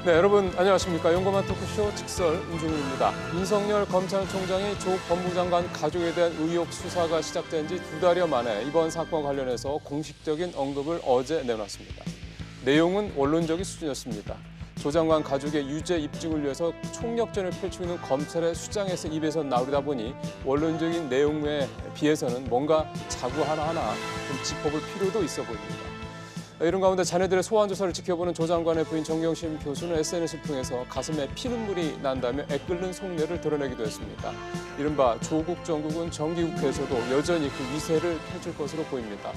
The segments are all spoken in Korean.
네, 여러분 안녕하십니까. 용감한 토크쇼 직설 윤중입니다. 윤석열 검찰총장이 조국 법무장관 가족에 대한 의혹 수사가 시작된 지 2달여 만에 이번 사건 관련해서 공식적인 언급을 어제 내놨습니다. 내용은 원론적인 수준이었습니다. 조 장관 가족의 유죄 입증을 위해서 총력전을 펼치고 있는 검찰의 수장에서 입에서 나오다 보니 원론적인 내용에 비해서는 뭔가 자구 하나하나 좀 짚어볼 필요도 있어 보입니다. 이런 가운데 자녀들의 소환 조사를 지켜보는 조 장관의 부인 정경심 교수는 SNS를 통해서 가슴에 피눈물이 난다며 애끓는 속내를 드러내기도 했습니다. 이른바 조국 정국은 정기국회에서도 여전히 그 위세를 펼칠 것으로 보입니다.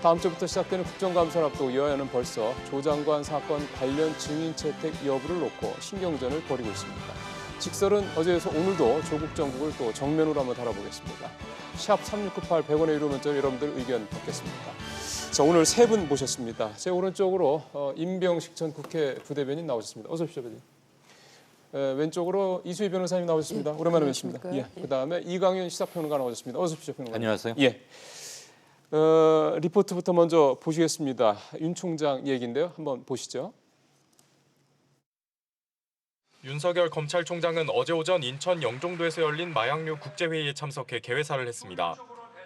다음 주부터 시작되는 국정감사를 앞두고 여야는 벌써 조 장관 사건 관련 증인 채택 여부를 놓고 신경전을 벌이고 있습니다. 직설은 어제에서 오늘도 조국 정국을 또 정면으로 한번 다뤄보겠습니다. 샵 3698 100원의 유료 문자로 여러분들 의견 받겠습니다. 자, 오늘 세 분 모셨습니다. 제 오른쪽으로 임병식 전 국회 부대변인 나오셨습니다. 어서 오십시오, 변인. 왼쪽으로 이수희 변호사님 나오셨습니다. 오랜만에 뵙습니다. 예. 그다음에 이강윤 시사평론가 나오셨습니다. 어서 오십시오, 평론가. 안녕하세요. 예. 리포트부터 먼저 보시겠습니다. 윤 총장 얘기인데요. 한번 보시죠. 윤석열 검찰총장은 어제 오전 인천 영종도에서 열린 마약류 국제회의에 참석해 개회사를 했습니다.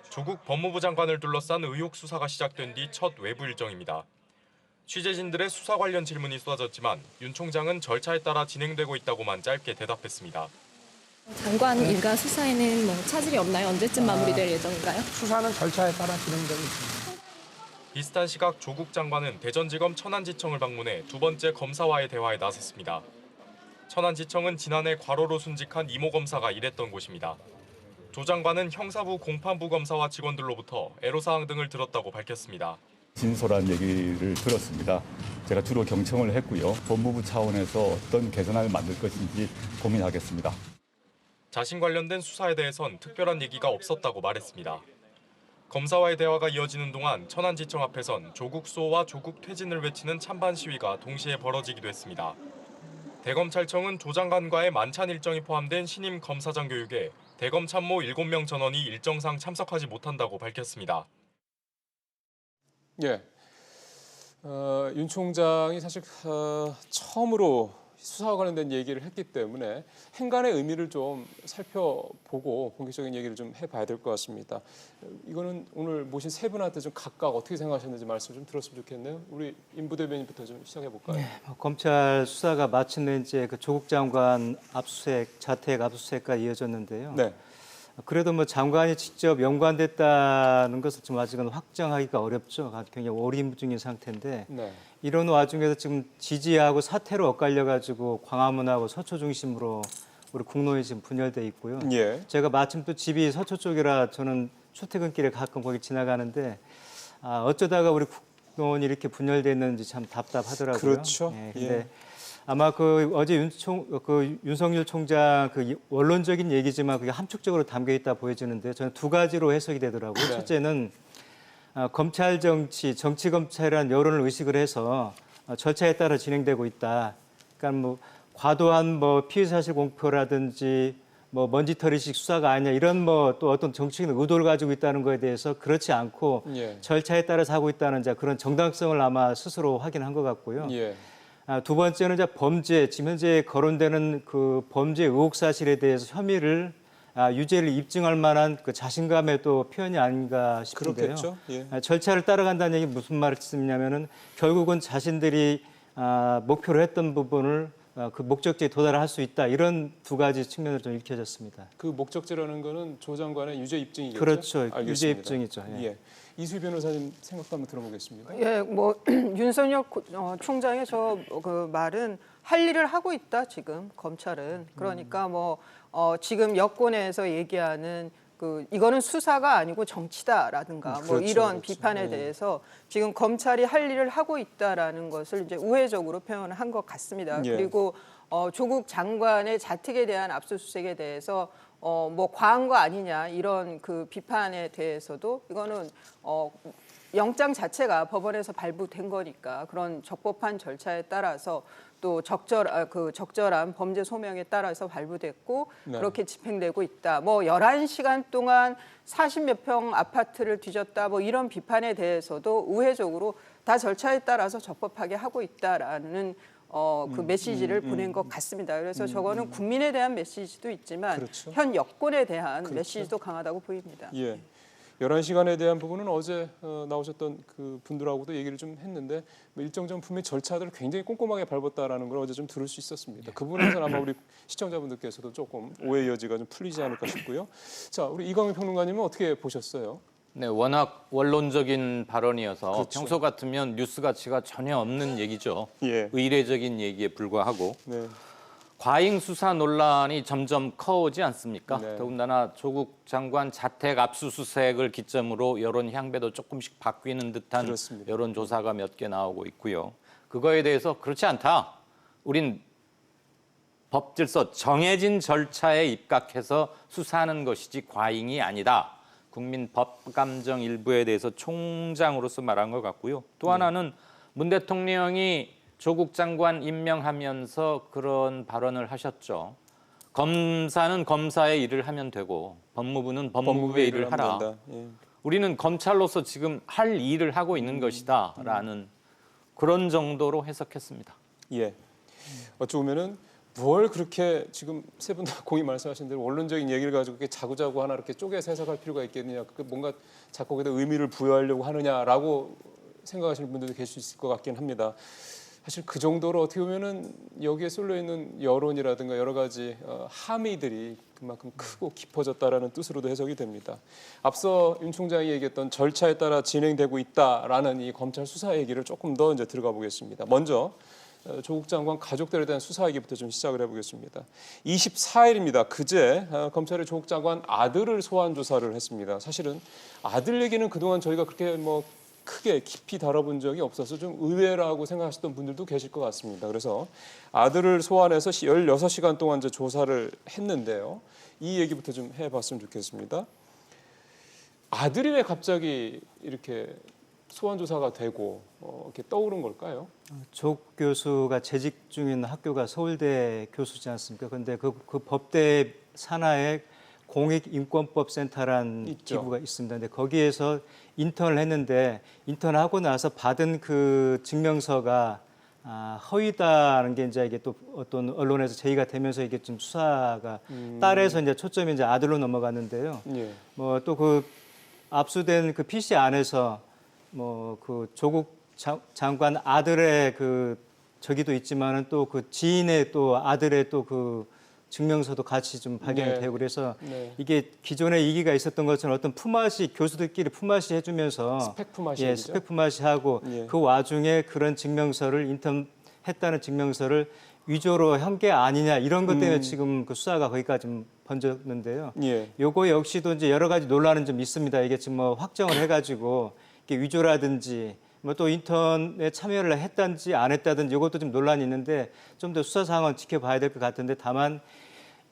조국 법무부 장관을 둘러싼 의혹 수사가 시작된 뒤 첫 외부 일정입니다. 취재진들의 수사 관련 질문이 쏟아졌지만 윤 총장은 절차에 따라 진행되고 있다고만 짧게 대답했습니다. 장관 일가 수사에는 뭐 차질이 없나요? 언제쯤 마무리될 예정인가요? 수사는 절차에 따라 진행되고 있습니다. 비슷한 시각 조국 장관은 대전지검 천안지청을 방문해 두 번째 검사와의 대화에 나섰습니다. 천안지청은 지난해 과로로 순직한 이모 검사가 일했던 곳입니다. 조 장관은 형사부 공판부 검사와 직원들로부터 애로사항 등을 들었다고 밝혔습니다. 진솔한 얘기를 들었습니다. 제가 주로 경청을 했고요. 법무부 차원에서 어떤 개선안을 만들 것인지 고민하겠습니다. 자신 관련된 수사에 대해선 특별한 얘기가 없었다고 말했습니다. 검사와의 대화가 이어지는 동안 천안지청 앞에선 조국 수호와 조국 퇴진을 외치는 찬반 시위가 동시에 벌어지기도 했습니다. 대검찰청은 조 장관과의 만찬 일정이 포함된 신임 검사장 교육에 대검 참모 7명 전원이 일정상 참석하지 못한다고 밝혔습니다. 예. 윤 총장이 사실 처음으로 수사와 관련된 얘기를 했기 때문에 행간의 의미를 좀 살펴보고 본격적인 얘기를 좀 해봐야 될 것 같습니다. 이거는 오늘 모신 세 분한테 좀 각각 어떻게 생각하셨는지 말씀 좀 들었으면 좋겠네요. 우리 임 부대변인부터 좀 시작해 볼까요? 네, 검찰 수사가 마침내 이제 그 조국 장관 압수수색, 자택 압수수색까지 이어졌는데요. 네. 그래도 뭐 장관이 직접 연관됐다는 것을 좀 아직은 확정하기가 어렵죠. 굉장히 오리무중인 상태인데 네. 이런 와중에도 지금 지지하고 사태로 엇갈려가지고 광화문하고 서초 중심으로 우리 국론이 지금 분열돼 있고요. 예. 제가 마침 또 집이 서초 쪽이라 저는 출퇴근길에 가끔 거기 지나가는데 어쩌다가 우리 국론이 이렇게 분열됐는지 참 답답하더라고요. 그렇죠. 예, 근데 예. 아마 그 어제 윤석열 총장 그 원론적인 얘기지만 그게 함축적으로 담겨 있다 보여지는데 저는 두 가지로 해석이 되더라고요. 네. 첫째는 검찰 정치, 정치 검찰이라는 여론을 의식을 해서 절차에 따라 진행되고 있다. 그러니까 뭐 과도한 뭐 피해 사실 공표라든지 뭐 먼지털이식 수사가 아니냐 이런 뭐 또 어떤 정치적인 의도를 가지고 있다는 거에 대해서 그렇지 않고 예. 절차에 따라서 하고 있다는 그런 정당성을 아마 스스로 확인한 것 같고요. 예. 두 번째는 이제 범죄, 지금 현재 거론되는 그 범죄 의혹 사실에 대해서 혐의를 유죄를 입증할 만한 그 자신감의 또 표현이 아닌가 싶은데요. 그렇겠죠. 예. 절차를 따라간다는 얘기 무슨 말씀이냐면은 결국은 자신들이 목표로 했던 부분을 그 목적지에 도달할 수 있다 이런 두 가지 측면으로 좀 읽혀졌습니다. 그 목적지라는 거는 조 장관의 유죄 입증이겠죠? 그렇죠. 알겠습니다. 유죄 입증이죠. 예. 예. 이수희 변호사님 생각도 한번 들어보겠습니다. 예, 뭐 윤석열 총장의 그 말은 할 일을 하고 있다 지금 검찰은. 그러니까 뭐 지금 여권에서 얘기하는 이거는 수사가 아니고 정치다라든가 뭐 그렇죠, 이런 그렇죠. 비판에 네. 대해서 지금 검찰이 할 일을 하고 있다라는 것을 이제 우회적으로 표현한 것 같습니다. 예. 그리고 조국 장관의 자택에 대한 압수수색에 대해서 뭐 과한 거 아니냐 이런 그 비판에 대해서도 이거는 영장 자체가 법원에서 발부된 거니까 그런 적법한 절차에 따라서 또 적절한 범죄 소명에 따라서 발부됐고 네. 그렇게 집행되고 있다. 뭐 11시간 동안 40몇 평 아파트를 뒤졌다. 뭐 이런 비판에 대해서도 우회적으로 다 절차에 따라서 적법하게 하고 있다라는 그 메시지를 보낸 것 같습니다. 그래서 저거는 국민에 대한 메시지도 있지만 그렇죠. 현 여권에 대한 그렇죠. 메시지도 강하다고 보입니다. 예. 11시간에 대한 부분은 어제 나오셨던 그 분들하고도 얘기를 좀 했는데 뭐 일정전 분명히 절차들을 굉장히 꼼꼼하게 밟았다라는 걸 어제 좀 들을 수 있었습니다. 그 부분에서는 아마 우리 시청자분들께서도 조금 오해의 여지가 좀 풀리지 않을까 싶고요. 자, 우리 이광민 평론가님은 어떻게 보셨어요? 네, 워낙 원론적인 발언이어서 그렇죠. 평소 같으면 뉴스 가치가 전혀 없는 얘기죠. 예. 의례적인 얘기에 불과하고 네. 과잉 수사 논란이 점점 커오지 않습니까? 네. 더군다나 조국 장관 자택 압수수색을 기점으로 여론 향배도 조금씩 바뀌는 듯한 그렇습니다. 여론조사가 몇 개 나오고 있고요. 그거에 대해서 그렇지 않다. 우린 법질서 정해진 절차에 입각해서 수사하는 것이지 과잉이 아니다. 국민 법감정 일부에 대해서 총장으로서 말한 것 같고요. 또 하나는 문 대통령이 조국 장관 임명하면서 그런 발언을 하셨죠. 검사는 검사의 일을 하면 되고 법무부는 법무부의 일을 하라. 된다. 예. 우리는 검찰로서 지금 할 일을 하고 있는 것이다라는 그런 정도로 해석했습니다. 예. 어찌 보면은 뭘 그렇게 지금 세 분 다 공이 말씀하신 대로 원론적인 얘기를 가지고 이렇게 자구자구 하나 이렇게 쪼개서 해석할 필요가 있겠느냐. 그 뭔가 자꾸 거기다 의미를 부여하려고 하느냐라고 생각하시는 분들도 계실 수 있을 것 같긴 합니다. 사실 그 정도로 어떻게 보면은 여기에 쏠려 있는 여론이라든가 여러 가지 함의들이 그만큼 크고 깊어졌다라는 뜻으로도 해석이 됩니다. 앞서 윤 총장이 얘기했던 절차에 따라 진행되고 있다라는 이 검찰 수사 얘기를 조금 더 이제 들어가 보겠습니다. 먼저 조국 장관 가족들에 대한 수사 얘기부터 좀 시작을 해보겠습니다. 24일입니다. 그제 검찰이 조국 장관 아들을 소환 조사를 했습니다. 사실은 아들 얘기는 그동안 저희가 그렇게 뭐 크게 깊이 다뤄본 적이 없어서 좀 의외라고 생각하셨던 분들도 계실 것 같습니다. 그래서 아들을 소환해서 16시간 동안 이제 조사를 했는데요. 이 얘기부터 좀 해봤으면 좋겠습니다. 아들이 왜 갑자기 이렇게 소환 조사가 되고 이렇게 떠오른 걸까요? 조 교수가 재직 중인 학교가 서울대 교수지 않습니까? 그런데 그 법대 산하에 공익인권법센터란 있죠. 기구가 있습니다. 근데 거기에서 인턴을 했는데 인턴하고 나서 받은 그 증명서가 허위다는 게 이제 이게 또 어떤 언론에서 제기가 되면서 이게 좀 수사가 딸에서 이제 초점이 이제 아들로 넘어갔는데요. 예. 뭐 또 그 압수된 그 PC 안에서 뭐 그 조국 장관 아들의 그 저기도 있지만은 또 그 지인의 또 아들의 또 그 증명서도 같이 좀 발견이 네. 되고 그래서 네. 이게 기존에 이기가 있었던 것처럼 어떤 품앗이 교수들끼리 품앗이 해주면서 스펙 품앗이 예, 얘기죠? 스펙 품앗이 하고 예. 그 와중에 그런 증명서를 인턴했다는 증명서를 위조로 한 게 아니냐 이런 것 때문에 지금 그 수사가 거기까지 좀 번졌는데요. 예. 요거 역시도 이제 여러 가지 논란은 좀 있습니다. 이게 지금 뭐 확정을 해가지고 이게 위조라든지 뭐 또 인턴에 참여를 했다든지 안 했다든지 이것도 좀 논란이 있는데 좀 더 수사 상황을 지켜봐야 될 것 같은데 다만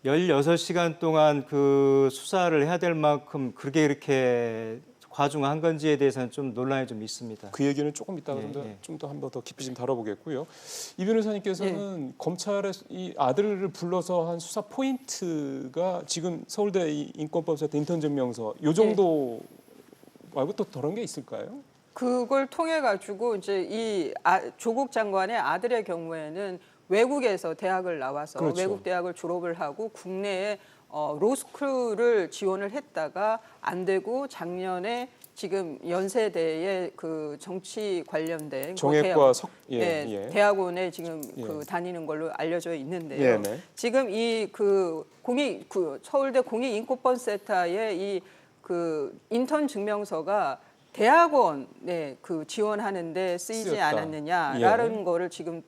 16시간 동안 그 수사를 해야 될 만큼 그게 이렇게 과중한 건지에 대해서는 좀 논란이 좀 있습니다. 그 얘기는 조금 이따가 예. 좀 더 한 번 더 깊이 좀 다뤄보겠고요. 이 변호사님께서는 검찰의 이 아들을 불러서 한 수사 포인트가 지금 서울대 인권법센터 인턴 증명서 요 정도 말고 또 다른 게 있을까요? 그걸 통해 가지고 이제 이 조국 장관의 아들의 경우에는 외국에서 대학을 나와서 그렇죠. 외국 대학을 졸업을 하고 국내에 로스쿨을 지원을 했다가 안 되고 작년에 지금 연세대의 그 정치 관련된 정액과 대학원에 지금 예. 그 다니는 걸로 알려져 있는데요. 네네. 지금 이 그 서울대 공익인권법센터의 이 그 인턴 증명서가 대학원에 그 지원하는데 쓰이지 쓰였다. 않았느냐라는 거를 지금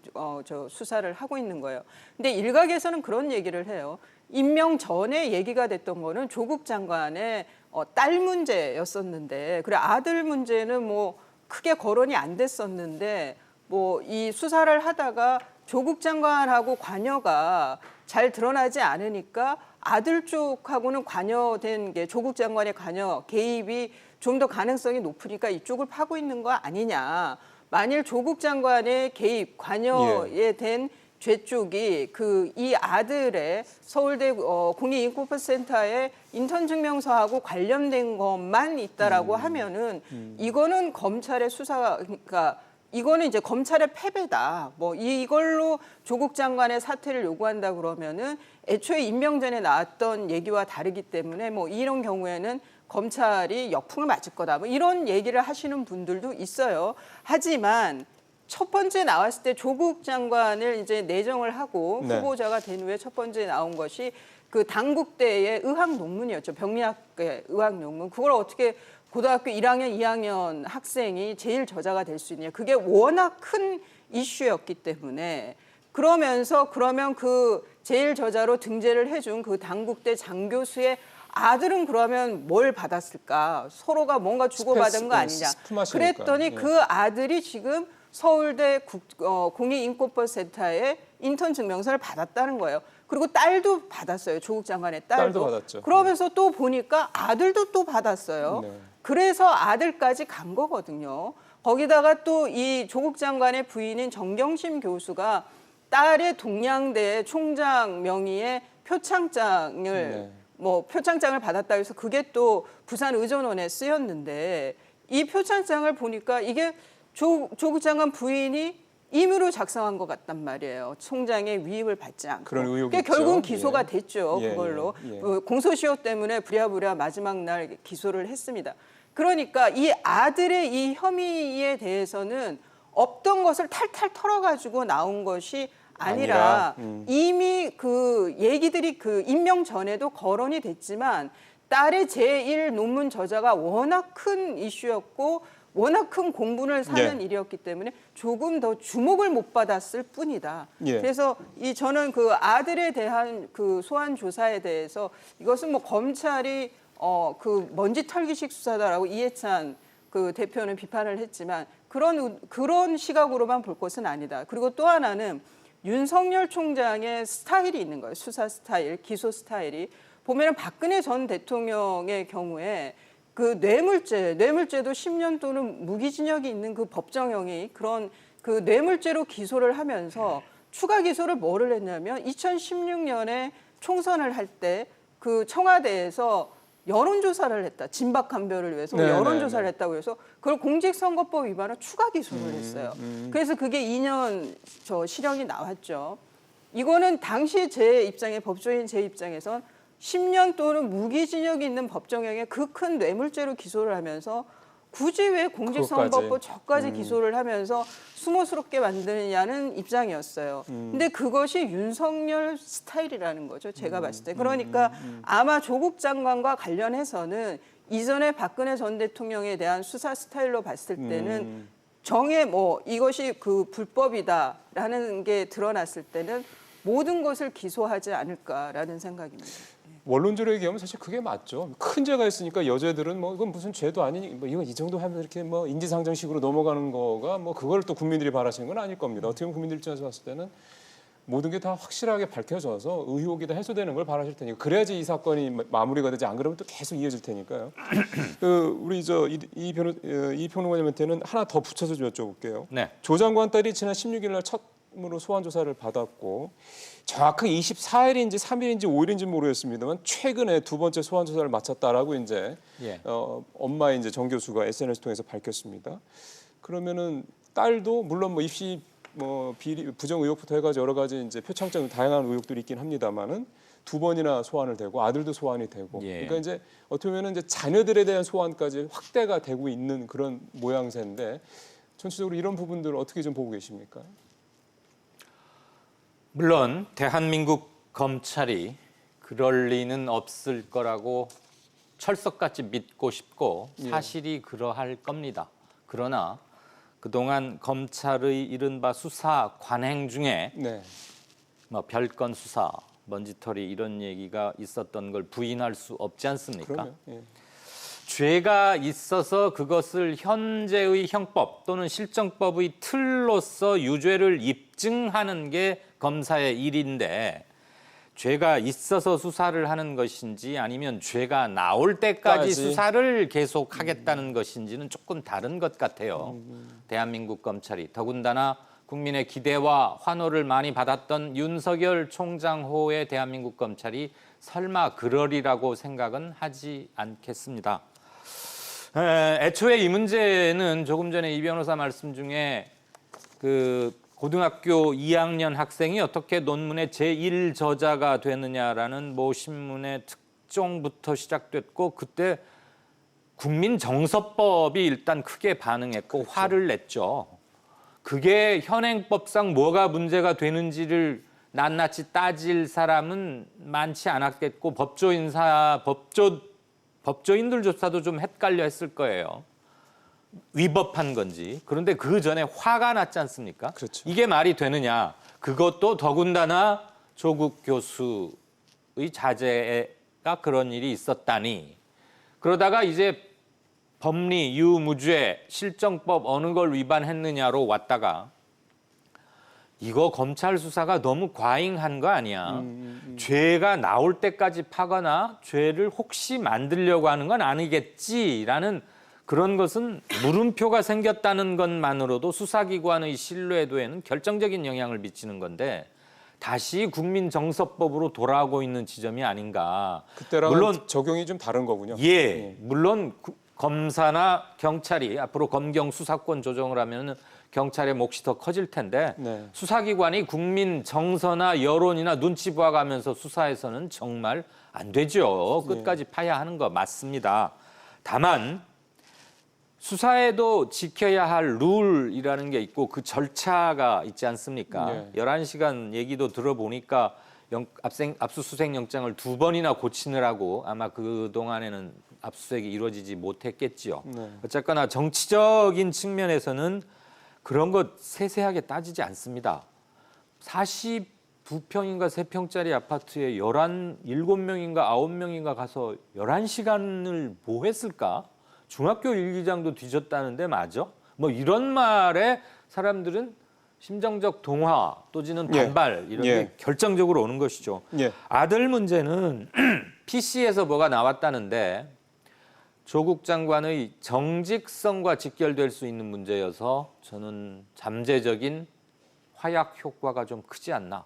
저 수사를 하고 있는 거예요. 근데 일각에서는 그런 얘기를 해요. 임명 전에 얘기가 됐던 거는 조국 장관의 딸 문제였었는데, 그래 아들 문제는 뭐 크게 거론이 안 됐었는데, 뭐 이 수사를 하다가 조국 장관하고 관여가 잘 드러나지 않으니까 아들 쪽하고는 관여된 게 조국 장관의 관여 개입이 좀 더 가능성이 높으니까 이쪽을 파고 있는 거 아니냐. 만일 조국 장관의 개입, 관여에 된 죄 쪽이 그 이 아들의 서울대 공익인권법센터의 인턴 증명서하고 관련된 것만 있다라고 하면은 이거는 검찰의 수사가 그러니까 이거는 이제 검찰의 패배다. 뭐 이걸로 조국 장관의 사퇴를 요구한다 그러면은 애초에 임명 전에 나왔던 얘기와 다르기 때문에 뭐 이런 경우에는 검찰이 역풍을 맞을 거다. 뭐 이런 얘기를 하시는 분들도 있어요. 하지만 첫 번째 나왔을 때 조국 장관을 이제 내정을 하고 네. 후보자가 된 후에 첫 번째 나온 것이 그 당국대의 의학 논문이었죠. 병리학의 의학 논문. 그걸 어떻게 고등학교 1학년, 2학년 학생이 제일 저자가 될 수 있냐. 그게 워낙 큰 이슈였기 때문에 그러면 그 제일 저자로 등재를 해준 그 당국대 장 교수의 아들은 그러면 뭘 받았을까? 서로가 뭔가 주고받은 거 아니냐. 스프마시니까. 그랬더니 예. 그 아들이 지금 서울대 공익인권법센터에 인턴 증명서를 받았다는 거예요. 그리고 딸도 받았어요. 조국 장관의 딸도 받았죠. 그러면서 또 보니까 아들도 또 받았어요. 네. 그래서 아들까지 간 거거든요. 거기다가 또 이 조국 장관의 부인인 정경심 교수가 딸의 동양대 총장 명의의 표창장을 네. 표창장을 받았다 해서 그게 또 부산 의전원에 쓰였는데 이 표창장을 보니까 이게 조국 장관 부인이 임의로 작성한 것 같단 말이에요. 총장의 위임을 받지 않고. 그런 의혹이 그게 있죠. 결국은 기소가 예. 됐죠. 예, 그걸로. 예. 공소시효 때문에 부랴부랴 마지막 날 기소를 했습니다. 그러니까 이 아들의 이 혐의에 대해서는 없던 것을 탈탈 털어가지고 나온 것이 아니라 이미 그 얘기들이 그 임명 전에도 거론이 됐지만 딸의 제1 논문 저자가 워낙 큰 이슈였고 워낙 큰 공분을 사는 예. 일이었기 때문에 조금 더 주목을 못 받았을 뿐이다. 예. 그래서 저는 그 아들에 대한 그 소환 조사에 대해서 이것은 뭐 검찰이 그 먼지 털기식 수사다라고 이해찬 그 대표는 비판을 했지만 그런 시각으로만 볼 것은 아니다. 그리고 또 하나는 윤석열 총장의 스타일이 있는 거예요. 수사 스타일, 기소 스타일이. 보면은 박근혜 전 대통령의 경우에 그 뇌물죄도 10년 또는 무기징역이 있는 그 법정형이 그런 그 뇌물죄로 기소를 하면서 추가 기소를 뭐를 했냐면 2016년에 총선을 할 때 그 청와대에서 여론조사를 했다. 진박한별을 위해서 네, 여론조사를 네, 네. 했다고 해서 그걸 공직선거법 위반으로 추가 기소를 했어요. 그래서 그게 2년 실형이 나왔죠. 이거는 당시 제 입장에 법조인 제 입장에선 10년 또는 무기징역이 있는 법정형에 그 큰 뇌물죄로 기소를 하면서 굳이 왜 공직선거법 저까지 기소를 하면서 수모스럽게 만드느냐는 입장이었어요. 근데 그것이 윤석열 스타일이라는 거죠. 제가 봤을 때. 그러니까 아마 조국 장관과 관련해서는 이전에 박근혜 전 대통령에 대한 수사 스타일로 봤을 때는 이것이 그 불법이다라는 게 드러났을 때는 모든 것을 기소하지 않을까라는 생각입니다. 원론적으로 얘기하면 사실 그게 맞죠. 큰 죄가 있으니까 여죄들은 뭐 이건 무슨 죄도 아니니 뭐 이건 이 정도 하면 이렇게 뭐 인지상정식으로 넘어가는 거가 뭐 그걸 또 국민들이 바라시는 건 아닐 겁니다. 어떻게 보면 국민들 입장에서 봤을 때는 모든 게 다 확실하게 밝혀져서 의혹이 다 해소되는 걸 바라실 테니까 그래야지 이 사건이 마무리가 되지 안 그러면 또 계속 이어질 테니까요. 우리 이 평론가님한테는 하나 더 붙여서 좀 여쭤볼게요. 네. 조 장관 딸이 지난 16일 날 처음으로 소환 조사를 받았고 정확하게 24일인지 3일인지 5일인지 모르겠습니다만 최근에 두 번째 소환 조사를 마쳤다라고 이제 예. 엄마 이제 정 교수가 SNS 통해서 밝혔습니다. 그러면은 딸도 물론 뭐 입시 비리 부정 의혹부터 해가지고 여러 가지 이제 표창장 다양한 의혹들이 있긴 합니다만은 두 번이나 소환을 되고 아들도 소환이 되고 예. 그러니까 이제 어떻게 보면은 이제 자녀들에 대한 소환까지 확대가 되고 있는 그런 모양새인데 전체적으로 이런 부분들을 어떻게 좀 보고 계십니까? 물론 대한민국 검찰이 그럴 리는 없을 거라고 철석같이 믿고 싶고 사실이 그러할 겁니다. 그러나 그동안 검찰의 이른바 수사 관행 중에 네. 뭐 별건 수사, 먼지털이 이런 얘기가 있었던 걸 부인할 수 없지 않습니까? 그럼요. 예. 죄가 있어서 그것을 현재의 형법 또는 실정법의 틀로서 유죄를 입증하는 게 검사의 일인데 죄가 있어서 수사를 하는 것인지 아니면 죄가 나올 때까지 수사를 계속하겠다는 것인지는 조금 다른 것 같아요. 대한민국 검찰이 더군다나 국민의 기대와 환호를 많이 받았던 윤석열 총장호의 대한민국 검찰이 설마 그러리라고 생각은 하지 않겠습니다. 애초에 이 문제는 조금 전에 이 변호사 말씀 중에 그 고등학교 2학년 학생이 어떻게 논문의 제1저자가 되느냐라는 뭐 신문의 특종부터 시작됐고 그때 국민정서법이 일단 크게 반응했고 그렇죠. 화를 냈죠. 그게 현행법상 뭐가 문제가 되는지를 낱낱이 따질 사람은 많지 않았겠고 법조인들조차도 좀 헷갈려 했을 거예요. 위법한 건지. 그런데 그 전에 화가 났지 않습니까? 그렇죠. 이게 말이 되느냐. 그것도 더군다나 조국 교수의 자제가 그런 일이 있었다니. 그러다가 이제 법리, 유무죄, 실정법 어느 걸 위반했느냐로 왔다가 이거 검찰 수사가 너무 과잉한 거 아니야. 죄가 나올 때까지 파거나 죄를 혹시 만들려고 하는 건 아니겠지라는 그런 것은 물음표가 생겼다는 것만으로도 수사기관의 신뢰도에는 결정적인 영향을 미치는 건데 다시 국민정서법으로 돌아오고 있는 지점이 아닌가. 그때랑은 물론 적용이 좀 다른 거군요. 예, 물론 검사나 경찰이 앞으로 검경 수사권 조정을 하면 경찰의 몫이 더 커질 텐데 네. 수사기관이 국민 정서나 여론이나 눈치 보아가면서 수사해서는 정말 안 되죠. 끝까지 파야 하는 거 맞습니다. 다만 수사에도 지켜야 할 룰이라는 게 있고 그 절차가 있지 않습니까? 네. 11시간 얘기도 들어보니까 압수수색 영장을 2번이나 고치느라고 아마 그동안에는 압수수색이 이루어지지 못했겠지요. 네. 어쨌거나 정치적인 측면에서는 그런 것 세세하게 따지지 않습니다. 42평인가 3평짜리 아파트에 7명인가 9명인가 가서 11시간을 뭐 했을까? 중학교 일기장도 뒤졌다는데 맞아? 뭐 이런 말에 사람들은 심정적 동화 또지는 반발 이런 게 예. 결정적으로 오는 것이죠. 예. 아들 문제는 PC에서 뭐가 나왔다는데 조국 장관의 정직성과 직결될 수 있는 문제여서 저는 잠재적인 화약 효과가 좀 크지 않나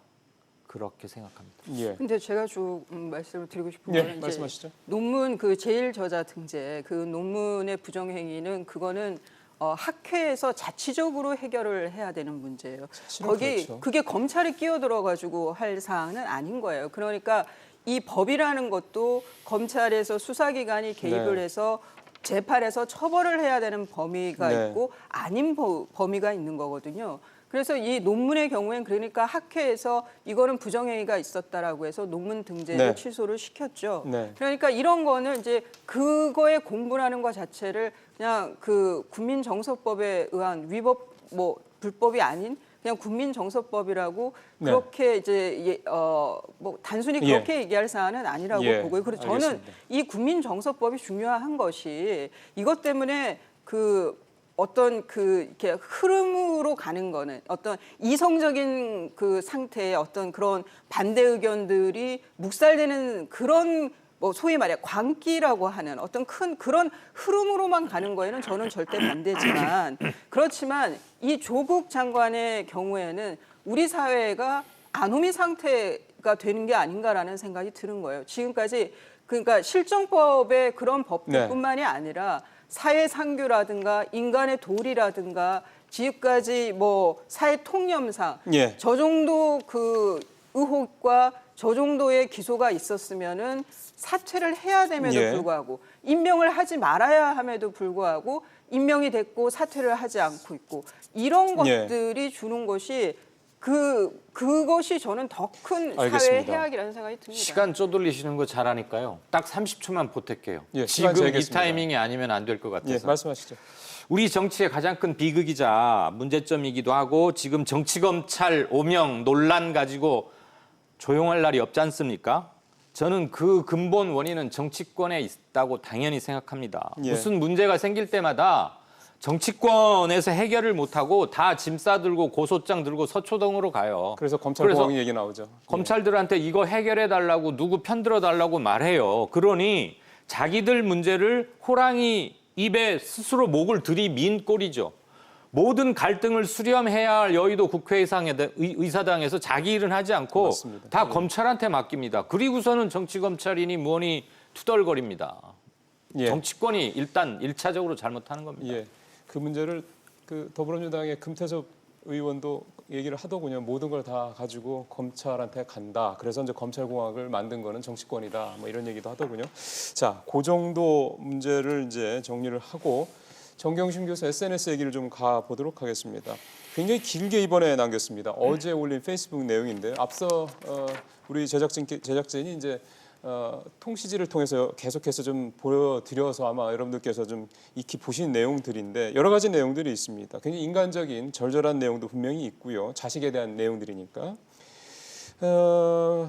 그렇게 생각합니다. 예. 근데 제가 좀 말씀을 드리고 싶은 예, 거는 이제 말씀하시죠. 논문 그 제1저자 등재 그 논문의 부정행위는 그거는 학회에서 자치적으로 해결을 해야 되는 문제예요. 사실은 거기 그렇죠. 그게 검찰이 끼어들어 가지고 할 사항은 아닌 거예요. 그러니까 이 법이라는 것도 검찰에서 수사기관이 개입을 네. 해서 재판에서 처벌을 해야 되는 범위가 네. 있고 아닌 범위가 있는 거거든요. 그래서 이 논문의 경우엔 그러니까 학회에서 이거는 부정행위가 있었다라고 해서 논문 등재를 네. 취소를 시켰죠. 네. 그러니까 이런 거는 이제 그거에 공부하는 것 자체를 그냥 그 국민정서법에 의한 위법 뭐 불법이 아닌 그냥 국민정서법이라고 네. 그렇게 이제 뭐 단순히 예. 그렇게 얘기할 사안은 아니라고 예, 보고요. 그리고 저는 알겠습니다. 이 국민정서법이 중요한 것이 이것 때문에 그 어떤 그 이렇게 흐름으로 가는 거는 어떤 이성적인 그 상태의 어떤 그런 반대 의견들이 묵살되는 그런 뭐 소위 말해 광기라고 하는 어떤 큰 그런 흐름으로만 가는 거에는 저는 절대 반대지만 그렇지만 이 조국 장관의 경우에는 우리 사회가 아노미 상태가 되는 게 아닌가라는 생각이 드는 거예요. 지금까지 그러니까 실정법의 그런 법들뿐만이 아니라 사회상규라든가 인간의 도리라든가 지금까지 뭐 사회 통념상 예. 저 정도 그 의혹과 저 정도의 기소가 있었으면은 사퇴를 해야 됨에도 예. 불구하고 임명을 하지 말아야 함에도 불구하고 임명이 됐고 사퇴를 하지 않고 있고 이런 예. 것들이 주는 것이 그것이 저는 더 큰 사회의 알겠습니다. 해악이라는 생각이 듭니다. 시간 쪼들리시는 거 잘하니까요. 딱 30초만 보탤게요. 예, 시간 지금 이 재겠습니다. 타이밍이 아니면 안 될 것 예, 같아서. 말씀하시죠. 우리 정치의 가장 큰 비극이자 문제점이기도 하고 지금 정치검찰 오명 논란 가지고 조용할 날이 없지 않습니까? 저는 그 근본 원인은 정치권에 있다고 당연히 생각합니다. 예. 무슨 문제가 생길 때마다 정치권에서 해결을 못하고 다 짐 싸들고 고소장 들고 서초동으로 가요. 그래서 검찰 그래서 보강 얘기 나오죠. 검찰들한테 이거 해결해 달라고 누구 편들어 달라고 말해요. 그러니 자기들 문제를 호랑이 입에 스스로 목을 들이민 꼴이죠. 모든 갈등을 수렴해야 할 여의도 국회의사당에서 자기 일은 하지 않고 맞습니다. 다 예. 검찰한테 맡깁니다. 그리고서는 정치검찰이니 뭐니 투덜거립니다. 예. 정치권이 일단 1차적으로 잘못하는 겁니다. 예. 그 문제를 그 더불어민주당의 금태섭 의원도 얘기를 하더군요. 모든 걸 다 가지고 검찰한테 간다. 그래서 이제 검찰공화국을 만든 거는 정치권이다. 뭐 이런 얘기도 하더군요. 자, 그 정도 문제를 이제 정리를 하고 정경심 교수 SNS 얘기를 좀 가보도록 하겠습니다. 굉장히 길게 이번에 남겼습니다. 어제 올린 페이스북 내용인데 앞서 우리 제작진이 이제 통시지를 통해서 계속해서 좀 보여드려서 아마 여러분들께서 좀 익히 보신 내용들인데 여러 가지 내용들이 있습니다. 굉장히 인간적인 절절한 내용도 분명히 있고요. 자식에 대한 내용들이니까.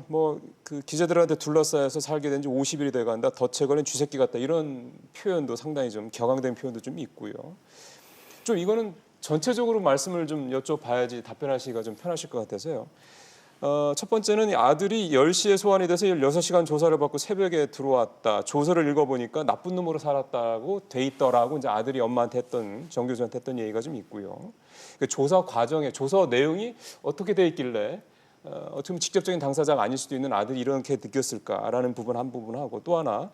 뭐 그 기자들한테 둘러싸여서 살게 된 지 50일이 돼간다. 덫에 걸린 쥐새끼 같다. 이런 표현도 상당히 좀 격앙된 표현도 좀 있고요. 좀 이거는 전체적으로 말씀을 좀 여쭤봐야지 답변하시기가 좀 편하실 것 같아서요. 첫 번째는 이 아들이 10시에 소환이 돼서 16시간 조사를 받고 새벽에 들어왔다. 조서를 읽어보니까 나쁜 놈으로 살았다고 돼 있더라고 이제 아들이 엄마한테 했던 정 교수한테 했던 얘기가 좀 있고요. 그 조사 과정에 조서 내용이 어떻게 돼 있길래 어떻게 보면 직접적인 당사자가 아닐 수도 있는 아들이 이렇게 느꼈을까라는 부분 한 부분하고 또 하나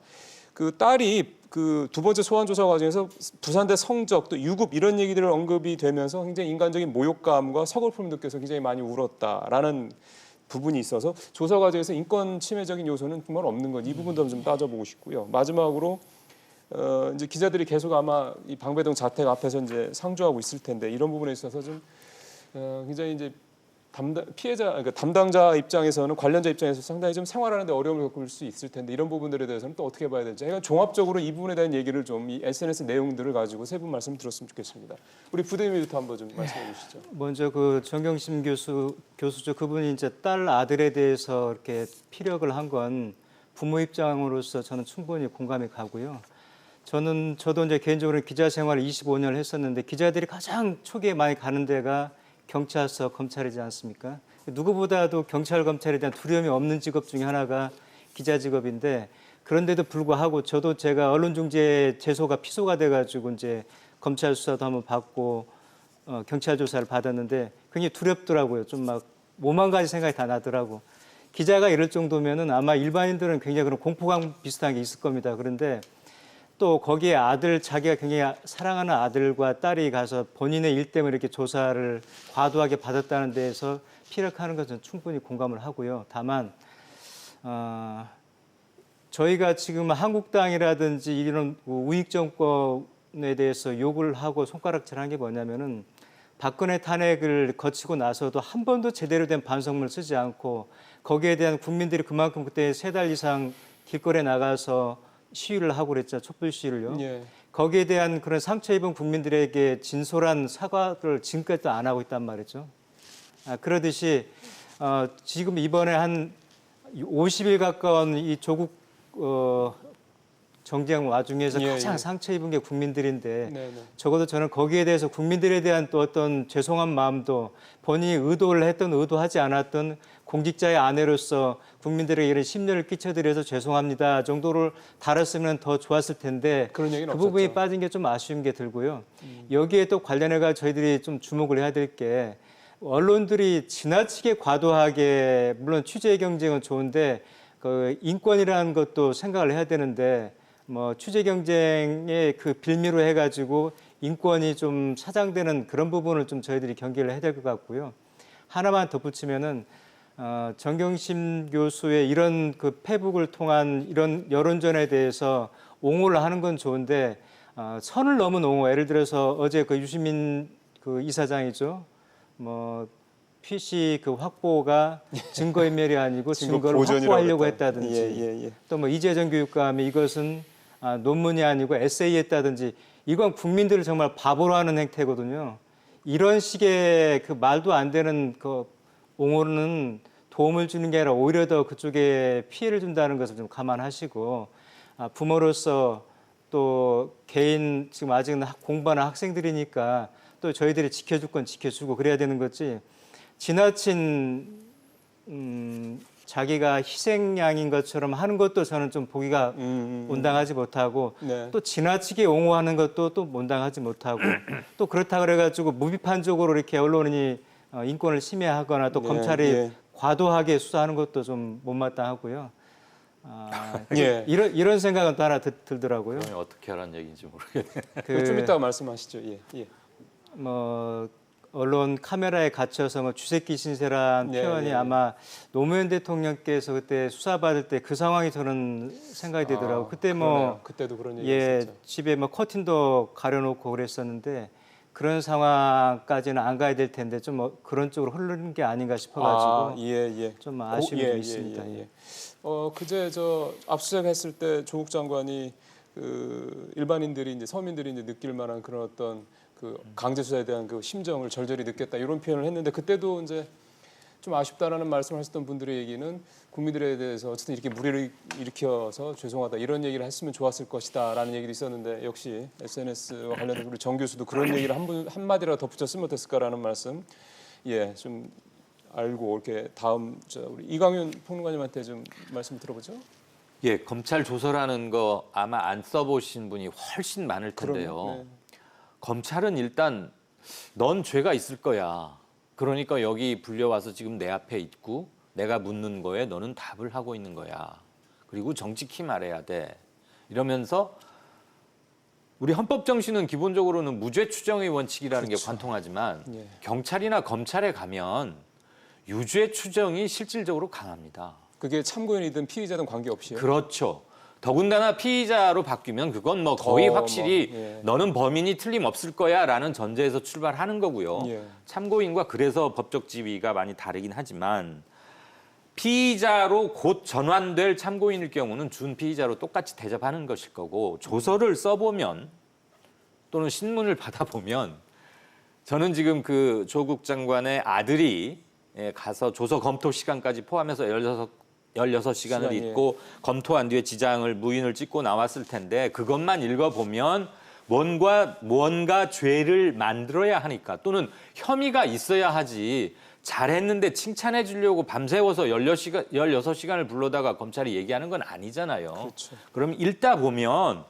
그 딸이 그 두 번째 소환 조사 과정에서 부산대 성적 또 유급 이런 얘기들을 언급이 되면서 굉장히 인간적인 모욕감과 서글픔을 느껴서 굉장히 많이 울었다라는 부분이 있어서 조사 과정에서 인권 침해적인 요소는 정말 없는 건 이 부분도 좀 따져보고 싶고요. 마지막으로 이제 기자들이 계속 아마 이 방배동 자택 앞에서 이제 상주하고 있을 텐데 이런 부분에 있어서 좀 굉장히 이제 그러니까 담당자 입장에서는 관련자 입장에서 상당히 좀 생활하는데 어려움을 겪을 수 있을 텐데 이런 부분들에 대해서는 또 어떻게 봐야 될지 그러니까 종합적으로 이 부분에 대한 얘기를 좀 이 SNS 내용들을 가지고 세 분 말씀 들었으면 좋겠습니다. 우리 부대님부터 한번 좀 말씀해 주시죠. 먼저 그 정경심 교수죠. 그분이 이제 딸 아들에 대해서 이렇게 피력을 한 건 부모 입장으로서 저는 충분히 공감이 가고요. 저도 이제 개인적으로 기자 생활을 25년을 했었는데 기자들이 가장 초기에 많이 가는 데가 경찰서, 검찰이지 않습니까? 누구보다도 경찰, 검찰에 대한 두려움이 없는 직업 중에 하나가 기자 직업인데 그런데도 불구하고 저도 제가 언론중재 제소가 피소가 돼가지고 이제 검찰 수사도 한번 받고 경찰 조사를 받았는데 굉장히 두렵더라고요. 좀 막 5만 가지 생각이 다 나더라고. 기자가 이럴 정도면은 아마 일반인들은 굉장히 그런 공포감 비슷한 게 있을 겁니다. 그런데 또 거기에 자기가 굉장히 사랑하는 아들과 딸이 가서 본인의 일 때문에 이렇게 조사를 과도하게 받았다는 데에서 피력하는 것은 충분히 공감을 하고요. 다만 저희가 지금 한국당이라든지 이런 우익 정권에 대해서 욕을 하고 손가락질한 게 뭐냐면은 박근혜 탄핵을 거치고 나서도 한 번도 제대로 된 반성문을 쓰지 않고 거기에 대한 국민들이 그만큼 그때 3달 이상 길거리에 나가서 시위를 하고 그랬죠. 촛불 시위를요. 예. 거기에 대한 그런 상처 입은 국민들에게 진솔한 사과를 지금까지도 안 하고 있단 말이죠. 그러듯이 지금 이번에 한 50일 가까운 이 조국 정쟁 와중에서 가장 상처 입은 게 국민들인데 네네. 적어도 저는 거기에 대해서 국민들에 대한 또 어떤 죄송한 마음도 본인이 의도를 했던 의도하지 않았던 공직자의 아내로서 국민들에게 이런 심려를 끼쳐드려서 죄송합니다 정도를 달았으면 더 좋았을 텐데 그런 얘기는 그 부분이 없었죠. 빠진 게 좀 아쉬운 게 들고요. 여기에 또 관련해가 저희들이 좀 주목을 해야 될 게 언론들이 지나치게 과도하게 물론 취재 경쟁은 좋은데 그 인권이라는 것도 생각을 해야 되는데 뭐 취재 경쟁의 그 빌미로 해가지고 인권이 좀 사장되는 그런 부분을 좀 저희들이 경계를 해야 될 것 같고요. 하나만 덧붙이면은 정경심 교수의 이런 그 페북을 통한 이런 여론전에 대해서 옹호를 하는 건 좋은데 선을 넘은 옹호. 예를 들어서 어제 그 유시민 그 이사장이죠. 뭐 PC 그 확보가 증거인멸이 아니고 증거를 확보하려고 했다든지 또 뭐 이재정 교육감이 이것은 논문이 아니고 에세이했다든지 이건 국민들을 정말 바보로 하는 행태거든요. 이런 식의 그 말도 안 되는 그 옹호는 도움을 주는 게 아니라 오히려 더 그쪽에 피해를 준다는 것을 좀 감안하시고 부모로서 또 개인 지금 아직은 공부하는 학생들이니까 또 저희들이 지켜줄 건 지켜주고 그래야 되는 거지 지나친 자기가 희생양인 것처럼 하는 것도 저는 좀 보기가 온당하지 못하고 네. 또 지나치게 옹호하는 것도 또 온당하지 못하고 또 그렇다 그래가지고 무비판적으로 이렇게 언론이 인권을 침해하거나 또 검찰이 과도하게 수사하는 것도 좀 못마땅하고요. 이런 생각은 또 하나 들더라고요. 어떻게 하라는 얘기인지 모르겠네요. 좀 이따가 말씀하시죠. 예. 뭐 언론 카메라에 갇혀서 뭐 쥐새끼 신세란 예, 표현이 예. 아마 노무현 대통령께서 그때 수사받을 때 그 상황이 저는 생각이 되더라고요. 그때 뭐 그러네요. 그때도 그런 얘기 예, 있었죠. 집에 뭐 커튼도 가려놓고 그랬었는데 그런 상황까지는 안 가야 될 텐데 좀 그런 쪽으로 흐르는 게 아닌가 싶어가지고 예. 좀 아쉬움이 좀 있습니다. 예. 그제 저 압수수색했을 때 조국 장관이 그 일반인들이 이제 서민들이 이제 느낄 만한 그런 어떤 그 강제 수사에 대한 그 심정을 절절히 느꼈다 이런 표현을 했는데 그때도 이제 좀 아쉽다라는 말씀을 하셨던 분들의 얘기는 국민들에 대해서 어쨌든 이렇게 무리를 일으켜서 죄송하다 이런 얘기를 했으면 좋았을 것이다라는 얘기도 있었는데 역시 SNS와 관련해서 우리 정 교수도 그런 얘기를 한 마디라도 덧붙였으면 어땠을까라는 말씀 좀 알고 이렇게 다음 우리 이광윤 평론가님한테 좀 말씀 들어보죠. 예, 검찰 조서라는 거 아마 안 써보신 분이 훨씬 많을 텐데요. 그러면, 네. 검찰은 일단 넌 죄가 있을 거야. 그러니까 여기 불려와서 지금 내 앞에 있고 내가 묻는 거에 너는 답을 하고 있는 거야. 그리고 정직히 말해야 돼. 이러면서 우리 헌법 정신은 기본적으로는 무죄 추정의 원칙이라는 게 관통하지만 예. 경찰이나 검찰에 가면 유죄 추정이 실질적으로 강합니다. 그게 참고인이든 피의자든 관계없이요. 그렇죠. 더군다나 피의자로 바뀌면 그건 뭐 거의 확실히 예. 너는 범인이 틀림없을 거야라는 전제에서 출발하는 거고요. 예. 참고인과 그래서 법적 지위가 많이 다르긴 하지만 피의자로 곧 전환될 참고인일 경우는 준피의자로 똑같이 대접하는 것일 거고 조서를 써보면 또는 신문을 받아보면 저는 지금 그 조국 장관의 아들이 가서 조서 검토 시간까지 포함해서 16시간을 시간이, 있고 검토한 뒤에 지장을 무인을 찍고 나왔을 텐데 그것만 읽어보면 뭔가 죄를 만들어야 하니까 또는 혐의가 있어야 하지 잘했는데 칭찬해 주려고 밤새워서 16시간을 불러다가 검찰이 얘기하는 건 아니잖아요. 그렇죠. 그럼 읽다 보면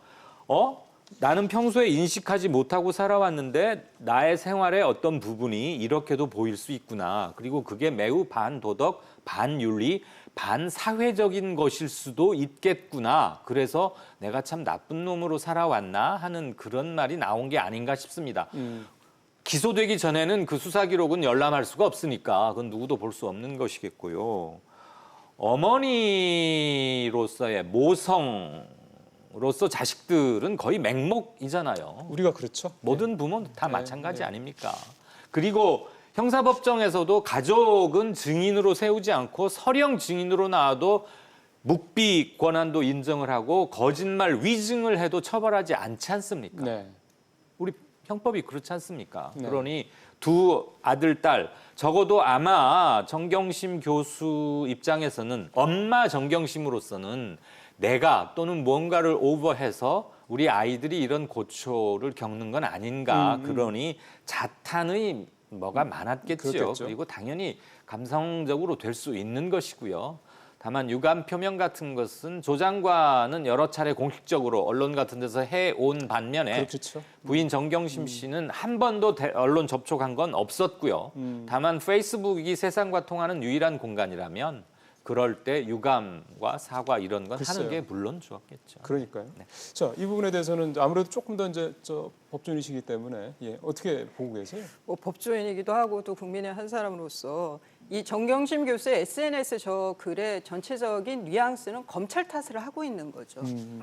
나는 평소에 인식하지 못하고 살아왔는데 나의 생활의 어떤 부분이 이렇게도 보일 수 있구나. 그리고 그게 매우 반도덕, 반윤리, 반사회적인 것일 수도 있겠구나. 그래서 내가 참 나쁜 놈으로 살아왔나 하는 그런 말이 나온 게 아닌가 싶습니다. 기소되기 전에는 그 수사 기록은 열람할 수가 없으니까 그건 누구도 볼 수 없는 것이겠고요. 어머니로서의 모성으로서 자식들은 거의 맹목이잖아요. 우리가 그렇죠. 모든 부모는 다 네, 마찬가지 네. 아닙니까? 그리고 형사법정에서도 가족은 증인으로 세우지 않고 서령 증인으로 나와도 묵비 권한도 인정을 하고 거짓말 위증을 해도 처벌하지 않지 않습니까? 네. 우리 형법이 그렇지 않습니까? 네. 그러니 두 아들, 딸 적어도 아마 정경심 교수 입장에서는 엄마 정경심으로서는 내가 또는 뭔가를 오버해서 우리 아이들이 이런 고초를 겪는 건 아닌가. 그러니 자탄의 뭐가 많았겠죠. 그렇겠죠. 그리고 당연히 감성적으로 될 수 있는 것이고요. 다만 유감 표명 같은 것은 조 장관은 여러 차례 공식적으로 언론 같은 데서 해온 반면에 그렇죠. 부인 정경심 씨는 한 번도 언론 접촉한 건 없었고요. 다만 페이스북이 세상과 통하는 유일한 공간이라면 그럴 때 유감과 사과 이런 건 글쎄요. 하는 게 물론 좋았겠죠. 그러니까요. 네. 자, 이 부분에 대해서는 아무래도 조금 더 이제 법조인이시기 때문에 어떻게 보고 계세요? 법조인이기도 하고 또 국민의 한 사람으로서 이 정경심 교수의 SNS 저 글의 전체적인 뉘앙스는 검찰 탓을 하고 있는 거죠.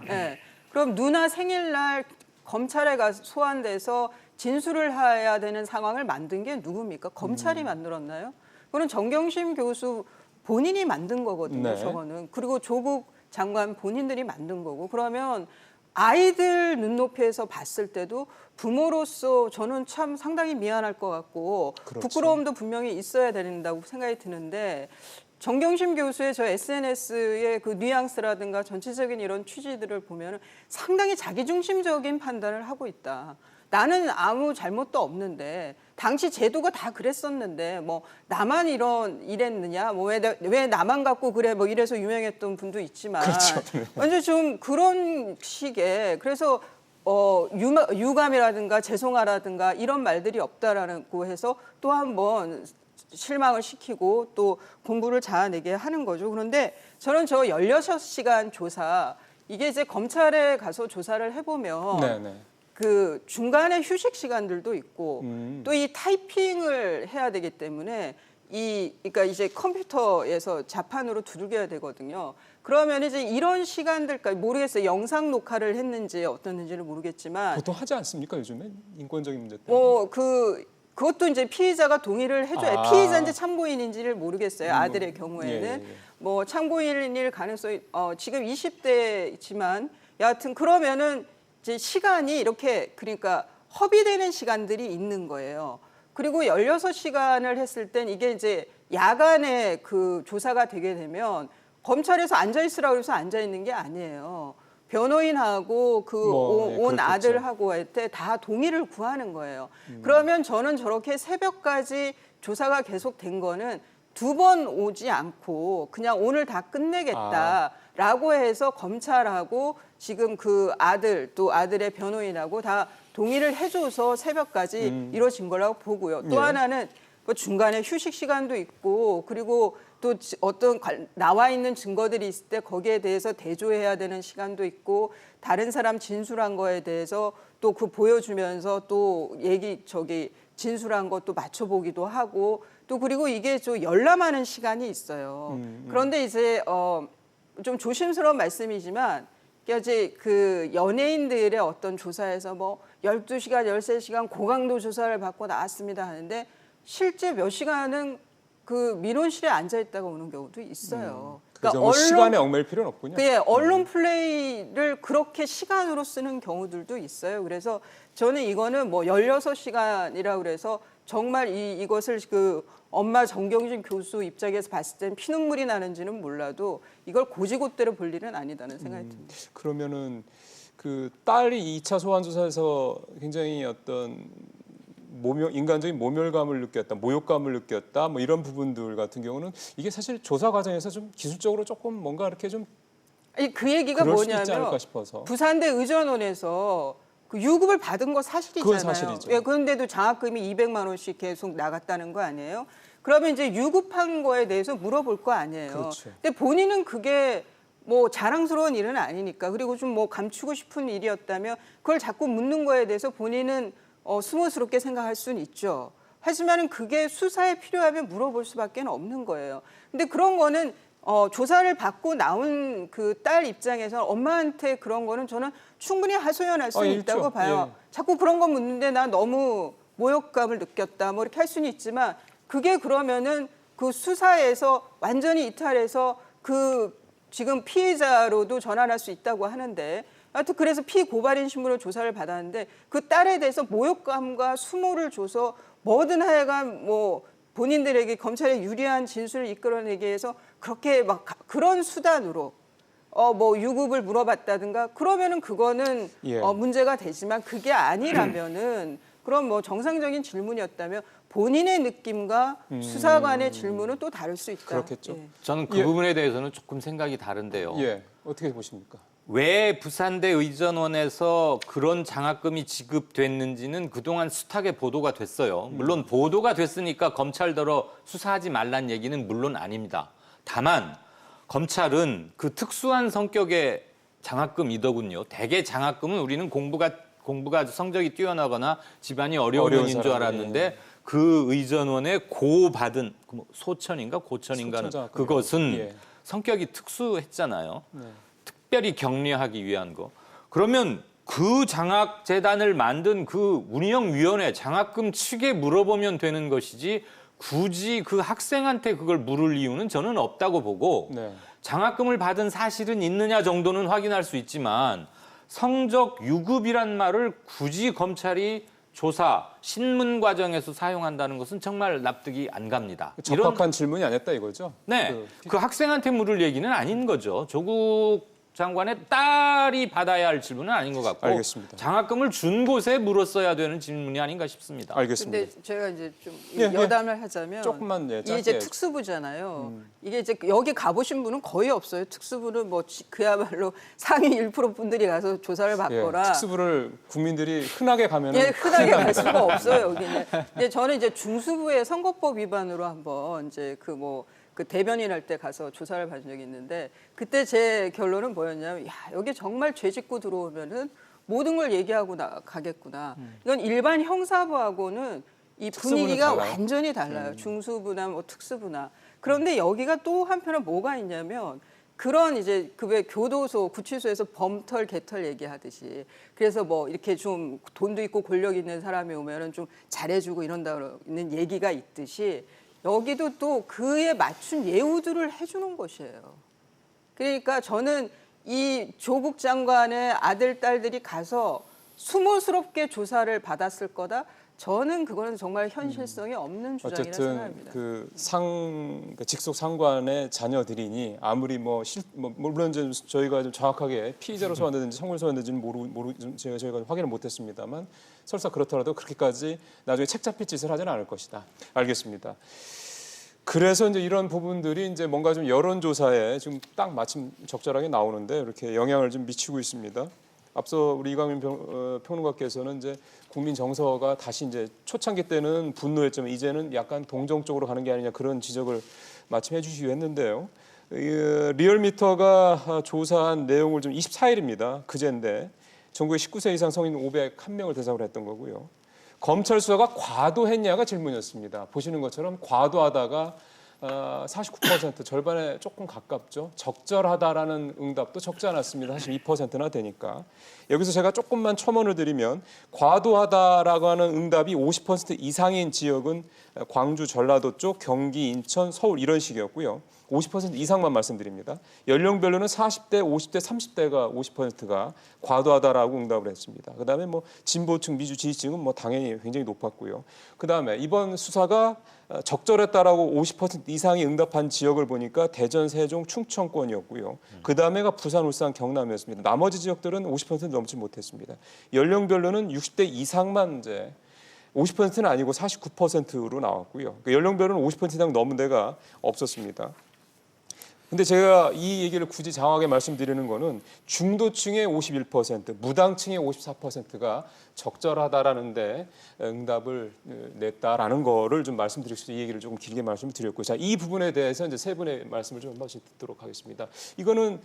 예. 그럼 누나 생일날 검찰에 가 소환돼서 진술을 해야 되는 상황을 만든 게 누굽니까? 검찰이 만들었나요? 그건 정경심 교수 본인이 만든 거거든요. 네. 저거는. 그리고 조국 장관 본인들이 만든 거고. 그러면 아이들 눈높이에서 봤을 때도 부모로서 저는 참 상당히 미안할 것 같고 그렇죠. 부끄러움도 분명히 있어야 된다고 생각이 드는데 정경심 교수의 저 SNS의 그 뉘앙스라든가 전체적인 이런 취지들을 보면 상당히 자기중심적인 판단을 하고 있다. 나는 아무 잘못도 없는데 당시 제도가 다 그랬었는데 뭐 나만 이랬느냐 뭐 왜 나만 갖고 그래 뭐 이래서 유명했던 분도 있지만 그렇죠. 완전 좀 그런 식의 그래서 유감이라든가 죄송하라든가 이런 말들이 없다라고 해서 또 한 번 실망을 시키고 또 공부를 자아내게 하는 거죠. 그런데 저는 저 16시간 조사 이게 이제 검찰에 가서 조사를 해보면 네. 그 중간에 휴식 시간들도 있고 또 이 타이핑을 해야 되기 때문에 그러니까 이제 컴퓨터에서 자판으로 두들겨야 되거든요. 그러면 이제 이런 시간들까지 모르겠어요. 영상 녹화를 했는지 어떻는지는 모르겠지만 보통 하지 않습니까 요즘에 인권적인 문제 때문에? 뭐 그것도 이제 피의자가 동의를 해줘야 피의자인지 참고인인지를 모르겠어요. 아들의 경우에는 예. 뭐 참고인일 가능성이 지금 20대지만 여하튼 그러면은 이제 시간이 이렇게 그러니까 허비되는 시간들이 있는 거예요. 그리고 16시간을 했을 땐 이게 이제 야간에 그 조사가 되게 되면 검찰에서 앉아 있으라고 해서 앉아 있는 게 아니에요. 변호인하고 온 그렇겠죠. 아들하고 할 때 다 동의를 구하는 거예요. 그러면 저는 저렇게 새벽까지 조사가 계속된 거는 2번 오지 않고 그냥 오늘 다 끝내겠다라고 해서 검찰하고 지금 그 아들 또 아들의 변호인하고 다 동의를 해줘서 새벽까지 이루어진 거라고 보고요. 또 예. 하나는 뭐 중간에 휴식 시간도 있고 그리고 또 어떤 나와 있는 증거들이 있을 때 거기에 대해서 대조해야 되는 시간도 있고 다른 사람 진술한 거에 대해서 또 그 보여주면서 또 진술한 것도 맞춰보기도 하고 또 그리고 이게 좀 열람하는 시간이 있어요. 그런데 이제 좀 조심스러운 말씀이지만 이제 그 연예인들의 어떤 조사에서 뭐 12시간, 13시간 고강도 조사를 받고 나왔습니다 하는데 실제 몇 시간은 그 민원실에 앉아 있다가 오는 경우도 있어요. 그러니까 뭐 시간에 얽매일 필요는 없군요. 예, 언론 플레이를 그렇게 시간으로 쓰는 경우들도 있어요. 그래서 저는 이거는 뭐 16시간이라고 그래서 정말 이것을 그 엄마 정경심 교수 입장에서 봤을 땐 피눈물이 나는지는 몰라도 이걸 고지고대로 볼 일은 아니다는 생각이 듭니다. 그러면은 그 딸이 2차 소환 조사에서 굉장히 어떤 인간적인 모멸감을 느꼈다, 모욕감을 느꼈다, 뭐 이런 부분들 같은 경우는 이게 사실 조사 과정에서 좀 기술적으로 조금 뭔가 이렇게 좀 아니, 그 얘기가 그럴 수도 있지 뭐냐면 않을까 싶어서. 부산대 의전원에서 그 유급을 받은 거 사실이잖아요. 그건 사실이죠. 예, 그런데도 장학금이 200만 원씩 계속 나갔다는 거 아니에요? 그러면 이제 유급한 거에 대해서 물어볼 거 아니에요. 그렇죠. 근데 본인은 그게 뭐 자랑스러운 일은 아니니까 그리고 좀 뭐 감추고 싶은 일이었다면 그걸 자꾸 묻는 거에 대해서 본인은 스무스럽게 생각할 수는 있죠. 하지만은 그게 수사에 필요하면 물어볼 수밖에 없는 거예요. 근데 그런 거는 조사를 받고 나온 그 딸 입장에서 엄마한테 그런 거는 저는 충분히 하소연할 수 있다고 있죠. 봐요. 예. 자꾸 그런 거 묻는데 나 너무 모욕감을 느꼈다 뭐 이렇게 할 수는 있지만 그게 그러면은 그 수사에서 완전히 이탈해서 그 지금 피해자로도 전환할 수 있다고 하는데 하여튼 그래서 피고발인 신문으로 조사를 받았는데 그 딸에 대해서 모욕감과 수모를 줘서 뭐든 하여간 뭐 본인들에게 검찰에 유리한 진술을 이끌어내기 위해서 그렇게 막 그런 수단으로 뭐 유급을 물어봤다든가 그러면은 그거는 예. 문제가 되지만 그게 아니라면은 그럼 뭐 정상적인 질문이었다면 본인의 느낌과 수사관의 질문은 또 다를 수 있다. 그렇겠죠. 예. 저는 그 부분에 대해서는 조금 생각이 다른데요. 예, 어떻게 보십니까? 왜 부산대 의전원에서 그런 장학금이 지급됐는지는 그동안 숱하게 보도가 됐어요. 물론 보도가 됐으니까 검찰더러 수사하지 말란 얘기는 물론 아닙니다. 다만 검찰은 그 특수한 성격의 장학금이더군요. 대개 장학금은 우리는 공부가 성적이 뛰어나거나 집안이 어려운 편인 줄 알았는데 그 의전원에 고받은 소천인가 고천인가는 소천장학금이요. 그것은 예. 성격이 특수했잖아요. 네. 특별히 격려하기 위한 거. 그러면 그 장학재단을 만든 그 운영위원회 장학금 측에 물어보면 되는 것이지 굳이 그 학생한테 그걸 물을 이유는 저는 없다고 보고 네. 장학금을 받은 사실은 있느냐 정도는 확인할 수 있지만 성적 유급이란 말을 굳이 검찰이 조사, 신문 과정에서 사용한다는 것은 정말 납득이 안 갑니다. 적합한 질문이 아니었다 이거죠? 네, 그 학생한테 물을 얘기는 아닌 거죠. 조국 장관의 딸이 받아야 할 질문은 아닌 것 같고 알겠습니다. 장학금을 준 곳에 물었어야 되는 질문이 아닌가 싶습니다. 알겠습니다. 근데 제가 이제 좀 예, 여담을 하자면 조금만 예, 이게 짧게. 이제 특수부잖아요. 이게 이제 여기 가보신 분은 거의 없어요. 특수부는 뭐 그야말로 상위 1% 분들이 가서 조사를 예, 받거나 특수부를 국민들이 흔하게 가면은 예, 흔하게 갈 수가 없어요, 여기는. 근데 저는 이제 중수부의 선거법 위반으로 한번 이제 그 대변인 할 때 가서 조사를 받은 적이 있는데 그때 제 결론은 뭐였냐면 야, 여기 정말 죄 짓고 들어오면은 모든 걸 얘기하고 가겠구나. 이건 일반 형사부하고는 이 분위기가 달라요? 완전히 달라요. 중수부나 뭐 특수부나. 그런데 여기가 또 한편에 뭐가 있냐면 그런 이제 그 왜 교도소, 구치소에서 범털, 개털 얘기하듯이 그래서 뭐 이렇게 좀 돈도 있고 권력 있는 사람이 오면은 좀 잘해주고 이런다는 얘기가 있듯이 여기도 또 그에 맞춘 예우들을 해주는 것이에요. 그러니까 저는 이 조국 장관의 아들, 딸들이 가서 수모스럽게 조사를 받았을 거다. 저는 그거는 정말 현실성이 없는 주장이라 어쨌든 생각합니다. 그 직속 상관의 자녀들이니 아무리 물론 좀 저희가 좀 정확하게 피의자로 소환되든지 성물 소환되는지는 저희가 확인을 못했습니다만 설사 그렇더라도 그렇게까지 나중에 책 잡힐 짓을 하지는 않을 것이다. 알겠습니다. 그래서 이제 이런 부분들이 이제 뭔가 좀 여론조사에 지금 딱 마침 적절하게 나오는데 이렇게 영향을 좀 미치고 있습니다. 앞서 우리 이광민 평론가께서는 이제 국민 정서가 다시 이제 초창기 때는 분노했지만 이제는 약간 동정 쪽으로 가는 게 아니냐 그런 지적을 마침 해주시기로 했는데요. 리얼미터가 조사한 내용을 좀 24일입니다. 그제인데 전국에 19세 이상 성인 501명을 대상으로 했던 거고요. 검찰 수사가 과도했냐가 질문이었습니다. 보시는 것처럼 과도하다가 49% 절반에 조금 가깝죠. 적절하다라는 응답도 적지 않았습니다. 사실 2%나 되니까. 여기서 제가 조금만 첨언을 드리면 과도하다라고 하는 응답이 50% 이상인 지역은 광주, 전라도 쪽, 경기, 인천, 서울 이런 식이었고요. 50% 이상만 말씀드립니다. 연령별로는 40대, 50대, 30대가 50%가 과도하다라고 응답을 했습니다. 그다음에 뭐 진보층, 미주 지지층은 뭐 당연히 굉장히 높았고요. 그다음에 이번 수사가 적절했다라고 50% 이상이 응답한 지역을 보니까 대전, 세종, 충청권이었고요. 그다음에가 부산, 울산, 경남이었습니다. 나머지 지역들은 50% 넘지 못했습니다. 연령별로는 60대 이상만 이제 50%는 아니고 49%로 나왔고요. 그러니까 연령별로는 50% 이상 넘은 데가 없었습니다. 근데 제가 이 얘기를 굳이 장하게 말씀드리는 거는 중도층의 51%, 무당층의 54%가 적절하다라는데 응답을 냈다라는 거를 좀 말씀드릴 수 있어서 이 얘기를 조금 길게 말씀을 드렸고, 자, 이 부분에 대해서 이제 세 분의 말씀을 좀 한 번씩 듣도록 하겠습니다. 이거는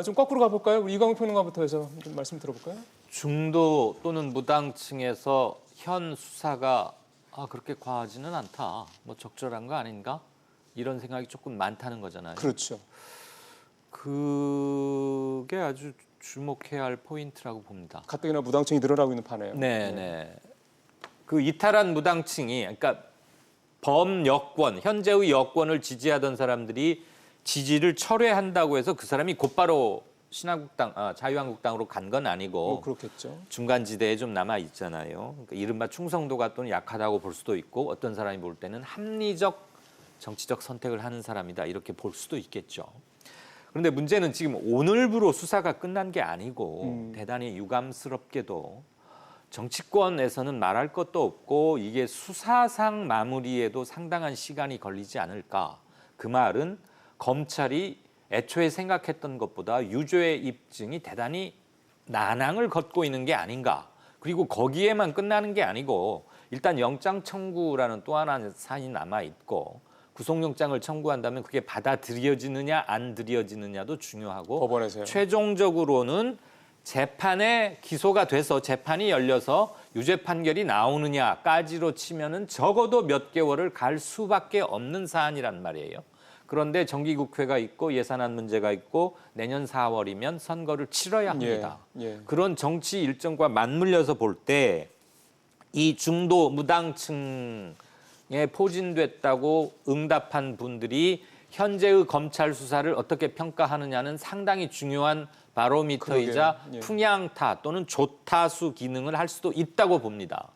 좀 거꾸로 가볼까요? 우리 이광훈 평론가부터 해서 좀 말씀 들어볼까요? 중도 또는 무당층에서 현 수사가 그렇게 과하지는 않다. 뭐 적절한 거 아닌가? 이런 생각이 조금 많다는 거잖아요. 그렇죠. 그게 아주 주목해야 할 포인트라고 봅니다. 가뜩이나 무당층이 늘어나고 있는 판에요. 네. 그 이탈한 무당층이, 그러니까 범여권, 현재의 여권을 지지하던 사람들이 지지를 철회한다고 해서 그 사람이 곧바로 자유한국당으로 간 건 아니고 그렇겠죠. 중간지대에 좀 남아 있잖아요. 그러니까 이른바 충성도가 또는 약하다고 볼 수도 있고 어떤 사람이 볼 때는 합리적 정치적 선택을 하는 사람이다 이렇게 볼 수도 있겠죠. 그런데 문제는 지금 오늘부로 수사가 끝난 게 아니고 대단히 유감스럽게도 정치권에서는 말할 것도 없고 이게 수사상 마무리에도 상당한 시간이 걸리지 않을까. 그 말은 검찰이 애초에 생각했던 것보다 유죄의 입증이 대단히 난항을 걷고 있는 게 아닌가. 그리고 거기에만 끝나는 게 아니고 일단 영장 청구라는 또 하나의 사안이 남아 있고 구속영장을 청구한다면 그게 받아들여지느냐 안 들여지느냐도 중요하고 법원에서요. 최종적으로는 재판에 기소가 돼서 재판이 열려서 유죄 판결이 나오느냐까지로 치면은 적어도 몇 개월을 갈 수밖에 없는 사안이란 말이에요. 그런데 정기국회가 있고 예산안 문제가 있고 내년 4월이면 선거를 치러야 합니다. 예. 그런 정치 일정과 맞물려서 볼 때 이 중도 무당층에 포진됐다고 응답한 분들이 현재의 검찰 수사를 어떻게 평가하느냐는 상당히 중요한 바로미터이자 그러게요. 예. 풍향타 또는 조타수 기능을 할 수도 있다고 봅니다.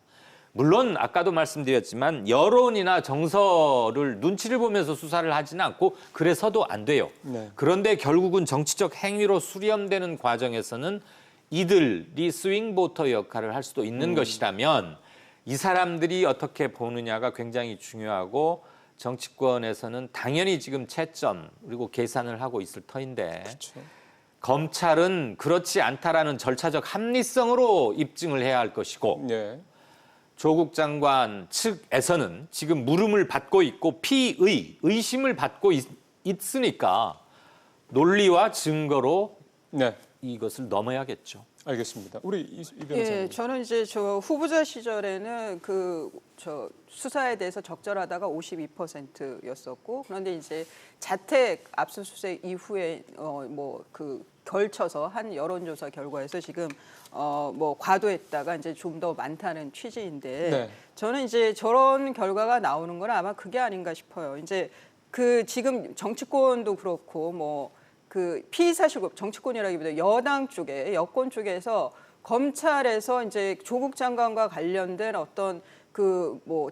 물론 아까도 말씀드렸지만 여론이나 정서를 눈치를 보면서 수사를 하지는 않고 그래서도 안 돼요. 네. 그런데 결국은 정치적 행위로 수렴되는 과정에서는 이들이 스윙보터 역할을 할 수도 있는 것이라면 이 사람들이 어떻게 보느냐가 굉장히 중요하고 정치권에서는 당연히 지금 채점 그리고 계산을 하고 있을 터인데 그렇죠. 검찰은 그렇지 않다라는 절차적 합리성으로 입증을 해야 할 것이고 네. 조국 장관 측에서는 지금 물음을 받고 있고 의심을 받고 있으니까 논리와 증거로 네. 이것을 넘어야겠죠. 알겠습니다. 우리 이 변호사님. 예, 저는 이제 저 후보자 시절에는 저 수사에 대해서 적절하다가 52%였었고, 그런데 이제 자택 압수수색 이후에 걸쳐서 한 여론조사 결과에서 지금 과도했다가 이제 좀 더 많다는 취지인데, 네. 저는 이제 저런 결과가 나오는 건 아마 그게 아닌가 싶어요. 이제 지금 정치권도 그렇고 피의 사실국 정치권이라기보다 여당 쪽에 여권 쪽에서 검찰에서 이제 조국 장관과 관련된 어떤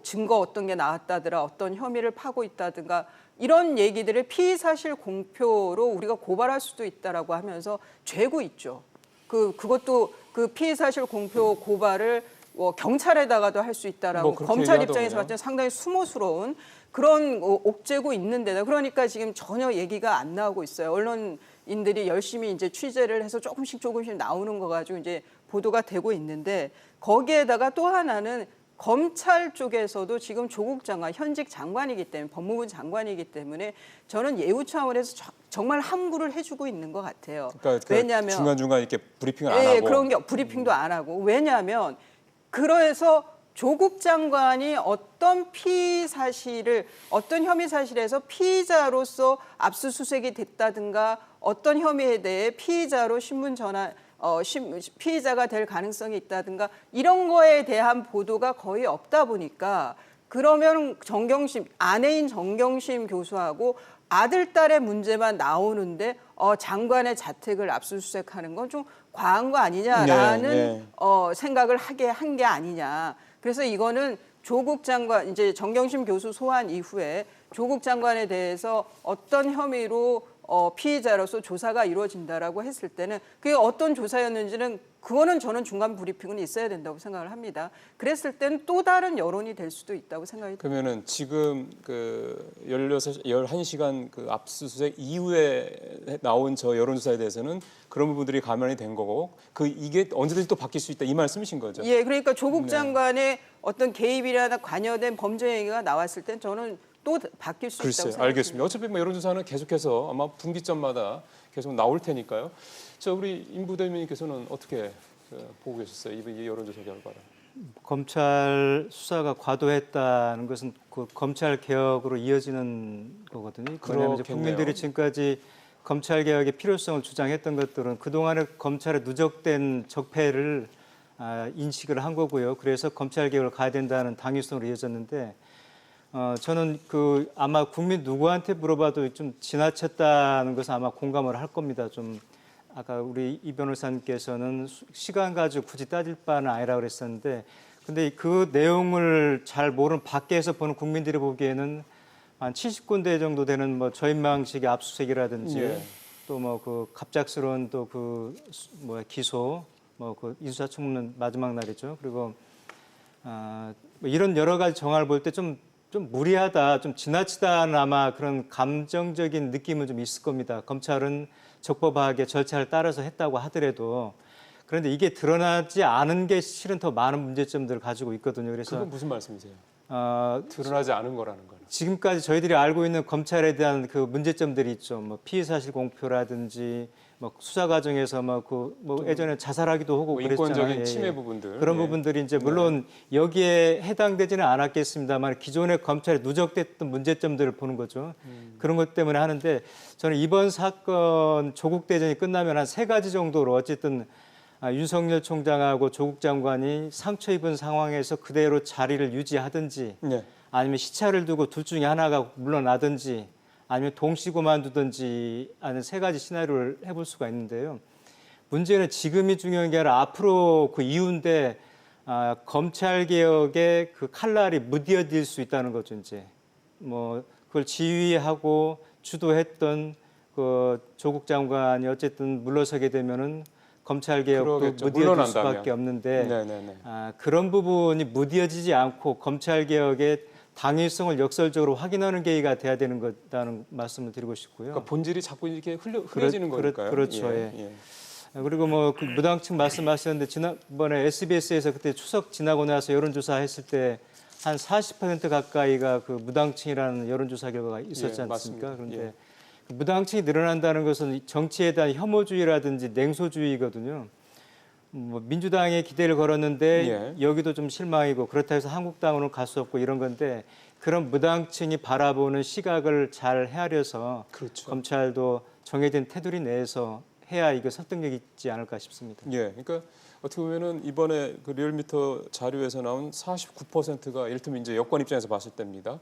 증거 어떤 게 나왔다더라, 어떤 혐의를 파고 있다든가 이런 얘기들을 피의 사실 공표로 우리가 고발할 수도 있다라고 하면서 죄고 있죠. 그것도 피의 사실 공표 고발을 경찰에다가도 할 수 있다라고 그렇게 검찰 얘기하더군요. 입장에서 봤을 때 상당히 수모스러운 그런 옥죄고 있는데다 그러니까 지금 전혀 얘기가 안 나오고 있어요. 언론인들이 열심히 이제 취재를 해서 조금씩 나오는 거 가지고 이제 보도가 되고 있는데, 거기에다가 또 하나는 검찰 쪽에서도 지금 조국 장관 현직 장관이기 때문에, 법무부 장관이기 때문에 저는 예우 차원에서 정말 함구를 해주고 있는 것 같아요. 그러니까 왜냐하면 중간중간 이렇게 브리핑을 안 예, 하고 그런 게 브리핑도 안 하고, 왜냐하면 그래서 조국 장관이 어떤 어떤 혐의 사실에서 피의자로서 압수수색이 됐다든가 어떤 혐의에 대해 피의자로 신분 전환 피의자가 될 가능성이 있다든가 이런 거에 대한 보도가 거의 없다 보니까, 그러면 아내인 정경심 교수하고 아들, 딸의 문제만 나오는데 장관의 자택을 압수수색하는 건 좀 과한 거 아니냐라는 생각을 하게 한 게 아니냐. 그래서 이거는 조국 장관, 이제 정경심 교수 소환 이후에 조국 장관에 대해서 어떤 혐의로 피의자로서 조사가 이루어진다라고 했을 때는 그게 어떤 조사였는지는 그거는 저는 중간 브리핑은 있어야 된다고 생각을 합니다. 그랬을 때는 또 다른 여론이 될 수도 있다고 생각이 듭니다. 그러면은 지금 11시간 압수수색 이후에 나온 저 여론조사에 대해서는 그런 부분들이 감안이 된 거고 이게 언제든지 또 바뀔 수 있다 이 말씀이신 거죠? 예, 그러니까 조국 네. 장관의 어떤 개입이나 관여된 범죄 행위가 나왔을 땐 저는 또 바뀔 수 있다고 글쎄요, 생각합니다. 알겠습니다. 어차피 여론조사는 계속해서 아마 분기점마다 계속 나올 테니까요. 우리 임 부대변인께서는 어떻게 보고 계셨어요? 이 여론조사 결과를? 검찰 수사가 과도했다는 것은 검찰 개혁으로 이어지는 거거든요. 왜냐하면 이제 그렇겠네요. 국민들이 지금까지 검찰 개혁의 필요성을 주장했던 것들은 그동안의 검찰의 누적된 적폐를 인식을 한 거고요. 그래서 검찰 개혁을 가야 된다는 당위성으로 이어졌는데, 저는 아마 국민 누구한테 물어봐도 좀 지나쳤다는 것은 아마 공감을 할 겁니다. 좀 아까 우리 이 변호사님께서는 시간 가지고 굳이 따질 바는 아니라고 그랬었는데, 근데 그 내용을 잘 모르는 밖에서 보는 국민들이 보기에는 한 70군데 정도 되는 저인망식의 압수수색이라든지 예. 또 갑작스러운 기소, 인수사청문 마지막 날이죠. 그리고 이런 여러 가지 정황을 볼 때 좀 무리하다, 좀 지나치다는 아마 그런 감정적인 느낌은 좀 있을 겁니다. 검찰은 적법하게 절차를 따라서 했다고 하더라도, 그런데 이게 드러나지 않은 게 실은 더 많은 문제점들을 가지고 있거든요. 그래서 그건 무슨 말씀이세요? 드러나지 않은 거라는 거는. 지금까지 저희들이 알고 있는 검찰에 대한 그 문제점들이 있죠. 피의 사실 공표라든지 수사 과정에서 예전에 자살하기도 하고 그랬잖아요. 인권적인 침해 부분들. 그런 부분들이 이제 물론 여기에 해당되지는 않았겠습니다만 기존의 검찰에 누적됐던 문제점들을 보는 거죠. 그런 것 때문에 하는데, 저는 이번 사건 조국 대전이 끝나면 한 3가지 정도로 어쨌든 윤석열 총장하고 조국 장관이 상처 입은 상황에서 그대로 자리를 유지하든지, 네. 아니면 시차를 두고 둘 중에 하나가 물러나든지, 아니면 동시 그만두든지 하는 3가지 시나리오를 해볼 수가 있는데요. 문제는 지금이 중요한 게 아니라 앞으로 그 이후인데, 검찰 개혁의 그 칼날이 무뎌질 수 있다는 거죠. 이제 그걸 지휘하고 주도했던 그 조국 장관이 어쨌든 물러서게 되면은 검찰 개혁도 그러겠죠. 무뎌질 물러난다면. 수밖에 없는데, 네네네. 그런 부분이 무뎌지지 않고 검찰 개혁의 당위성을 역설적으로 확인하는 계기가 돼야 되는 거다는 말씀을 드리고 싶고요. 그러니까 본질이 자꾸 이렇게 흐려지는 거니까요. 그렇죠. 예. 그리고 그 무당층 말씀하셨는데, 지난번에 SBS에서 그때 추석 지나고 나서 여론조사 했을 때 한 40% 가까이가 그 무당층이라는 여론조사 결과가 있었지 예, 않습니까? 맞습니다. 그런데 예. 무당층이 늘어난다는 것은 정치에 대한 혐오주의라든지 냉소주의거든요. 뭐 민주당에 기대를 걸었는데 예. 여기도 좀 실망이고 그렇다 해서 한국당으로는 갈 수 없고 이런 건데 그런 무당층이 바라보는 시각을 잘 헤아려서 그렇죠. 검찰도 정해진 테두리 내에서 해야 이거 설득력 있지 않을까 싶습니다. 예, 그러니까 어떻게 보면은 이번에 그 리얼미터 자료에서 나온 49%가 이를테면 이제 여권 입장에서 봤을 때입니다.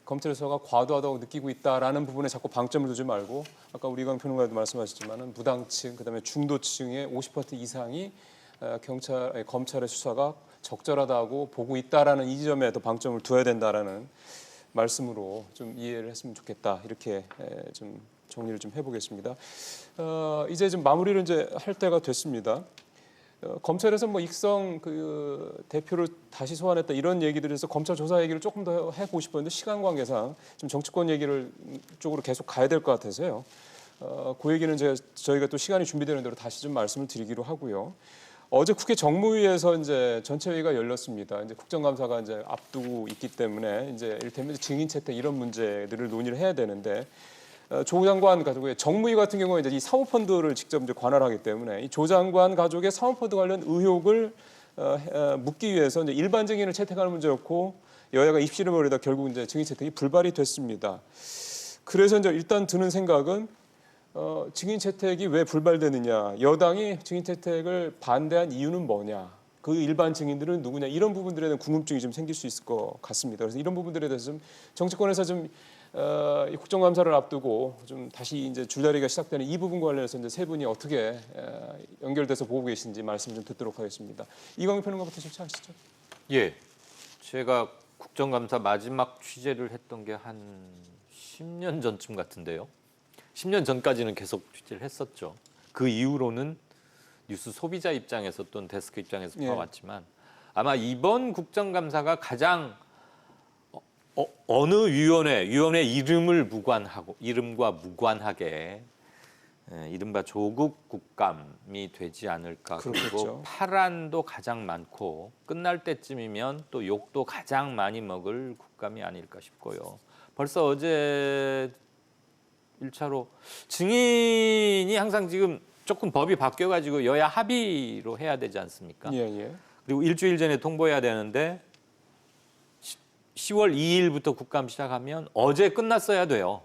검찰 수사가 과도하다고 느끼고 있다라는 부분에 자꾸 방점을 두지 말고 아까 우리 이광 평론가도 말씀하셨지만은 무당층 그다음에 중도층의 50% 이상이 검찰의 수사가 적절하다고 보고 있다라는 이 점에 더 방점을 둬야 된다라는 말씀으로 좀 이해를 했으면 좋겠다 이렇게 좀 정리를 좀 해보겠습니다. 이제 좀 마무리를 이제 할 때가 됐습니다. 검찰에서 뭐 익성 그 대표를 다시 소환했다 이런 얘기들에서 검찰 조사 얘기를 조금 더 해보고 싶었는데 시간 관계상 좀 정치권 얘기를 쪽으로 계속 가야 될 것 같아서요. 그 얘기는 저희가 또 시간이 준비되는 대로 다시 좀 말씀을 드리기로 하고요. 어제 국회 정무위에서 이제 전체 회의가 열렸습니다. 이제 국정감사가 이제 앞두고 있기 때문에 이제 이를테면 증인 채택 이런 문제들을 논의를 해야 되는데. 조 장관 가족의 정무위 같은 경우에 이제 이 사모펀드를 직접 이제 관할하기 때문에 이 조 장관 가족의 사모펀드 관련 의혹을 묻기 위해서 이제 일반 증인을 채택하는 문제였고 여야가 입씨를 벌이다 결국 이제 증인 채택이 불발이 됐습니다. 그래서 이제 일단 드는 생각은 증인 채택이 왜 불발되느냐, 여당이 증인 채택을 반대한 이유는 뭐냐, 그 일반 증인들은 누구냐 이런 부분들에 대한 궁금증이 좀 생길 수 있을 것 같습니다. 그래서 이런 부분들에 대해서 좀 정치권에서 좀 이 국정감사를 앞두고 좀 다시 이제 줄다리기가 시작되는 이 부분 관련해서 이제 세 분이 어떻게 연결돼서 보고 계신지 말씀 좀 듣도록 하겠습니다. 이광희 평론가부터 실시하시죠. 예, 제가 국정감사 마지막 취재를 했던 게 한 10년 전쯤 같은데요. 10년 전까지는 계속 취재를 했었죠. 그 이후로는 뉴스 소비자 입장에서 또는 데스크 입장에서 봐왔지만 아마 이번 국정감사가 가장 어느 위원회 이름과 무관하게 이른바 조국 국감이 되지 않을까. 그렇겠죠. 그리고 파란도 가장 많고 끝날 때쯤이면 또 욕도 가장 많이 먹을 국감이 아닐까 싶고요. 벌써 어제 1차로 증인이 항상 지금 조금 법이 바뀌어가지고 여야 합의로 해야 되지 않습니까? 예. 그리고 일주일 전에 통보해야 되는데 10월 2일부터 국감 시작하면 어제 끝났어야 돼요.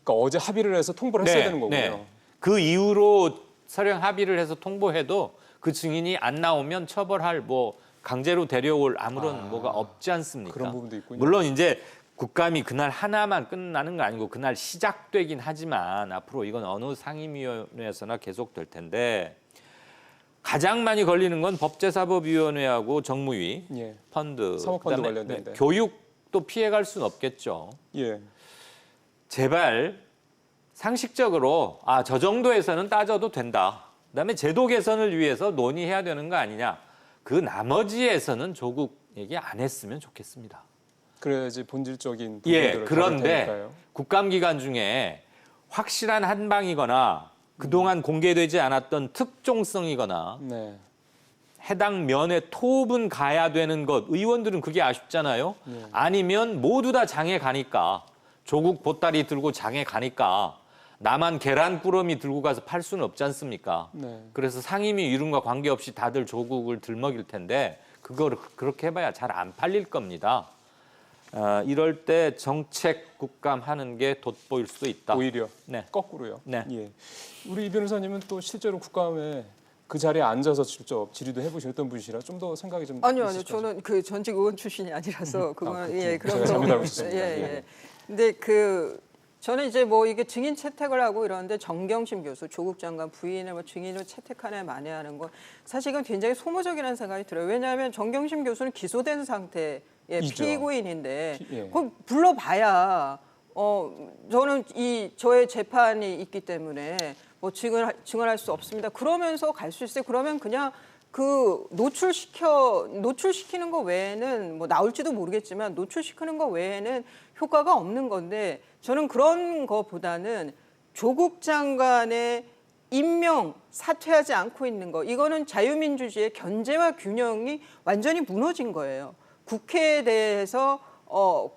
그러니까 어제 합의를 해서 통보를 했어야 되는 거군요. 그 이후로 서령 합의를 해서 통보해도 그 증인이 안 나오면 처벌할 뭐 강제로 데려올 아무런 뭐가 없지 않습니까? 그런 부분도 있군요. 물론 이제 국감이 그날 하나만 끝나는 거 아니고 그날 시작되긴 하지만 앞으로 이건 어느 상임위원회에서나 계속될 텐데 가장 많이 걸리는 건 법제사법위원회하고 정무위, 펀드, 사모펀드 그다음에 관련된데. 교육도 피해갈 수는 없겠죠. 예. 제발 상식적으로 저 정도에서는 따져도 된다. 그다음에 제도 개선을 위해서 논의해야 되는 거 아니냐. 그 나머지에서는 조국 얘기 안 했으면 좋겠습니다. 그래야지 본질적인 부분들을 그런데 테니까요. 국감 기간 중에 확실한 한방이거나 그동안 공개되지 않았던 특종성이거나 네. 해당 면에 토업은 가야 되는 것 의원들은 그게 아쉽잖아요. 아니면 모두 다 장에 가니까 조국 보따리 들고 장에 가니까 나만 계란 꾸러미 들고 가서 팔 수는 없지 않습니까? 네. 그래서 상임위 이름과 관계없이 다들 조국을 들먹일 텐데 그걸 그렇게 해봐야 잘 안 팔릴 겁니다. 이럴 때 정책 국감 하는 게 돋보일 수도 있다. 오히려 네. 거꾸로요. 네. 예. 우리 이 변호사님은 또 실제로 국감에 그 자리에 앉아서 직접 질의도 해보셨던 분이시라 좀 더 생각이 좀 아니요. 있으실 것 저는 그 전직 의원 출신이 아니라서 그거는 그렇군요. 그런 제가 잘못 거- 알고 있었습니다. 예. 근데 저는 이제 뭐 이게 증인 채택을 하고 이러는데 정경심 교수, 조국 장관 부인을 뭐 증인으로 채택하냐 마냐하는 건 사실 이건 굉장히 소모적이라는 생각이 들어요. 왜냐하면 정경심 교수는 기소된 상태의 이죠. 피고인인데 예. 그걸 불러봐야 저는 저의 재판이 있기 때문에 뭐 증언할 수 없습니다. 그러면서 갈 수 있어요. 그러면 그냥 그 노출시키는 거 외에는 뭐 나올지도 모르겠지만 노출시키는 거 외에는 효과가 없는 건데 저는 그런 거보다는 조국 장관의 임명 사퇴하지 않고 있는 거 이거는 자유민주주의의 견제와 균형이 완전히 무너진 거예요. 국회에 대해서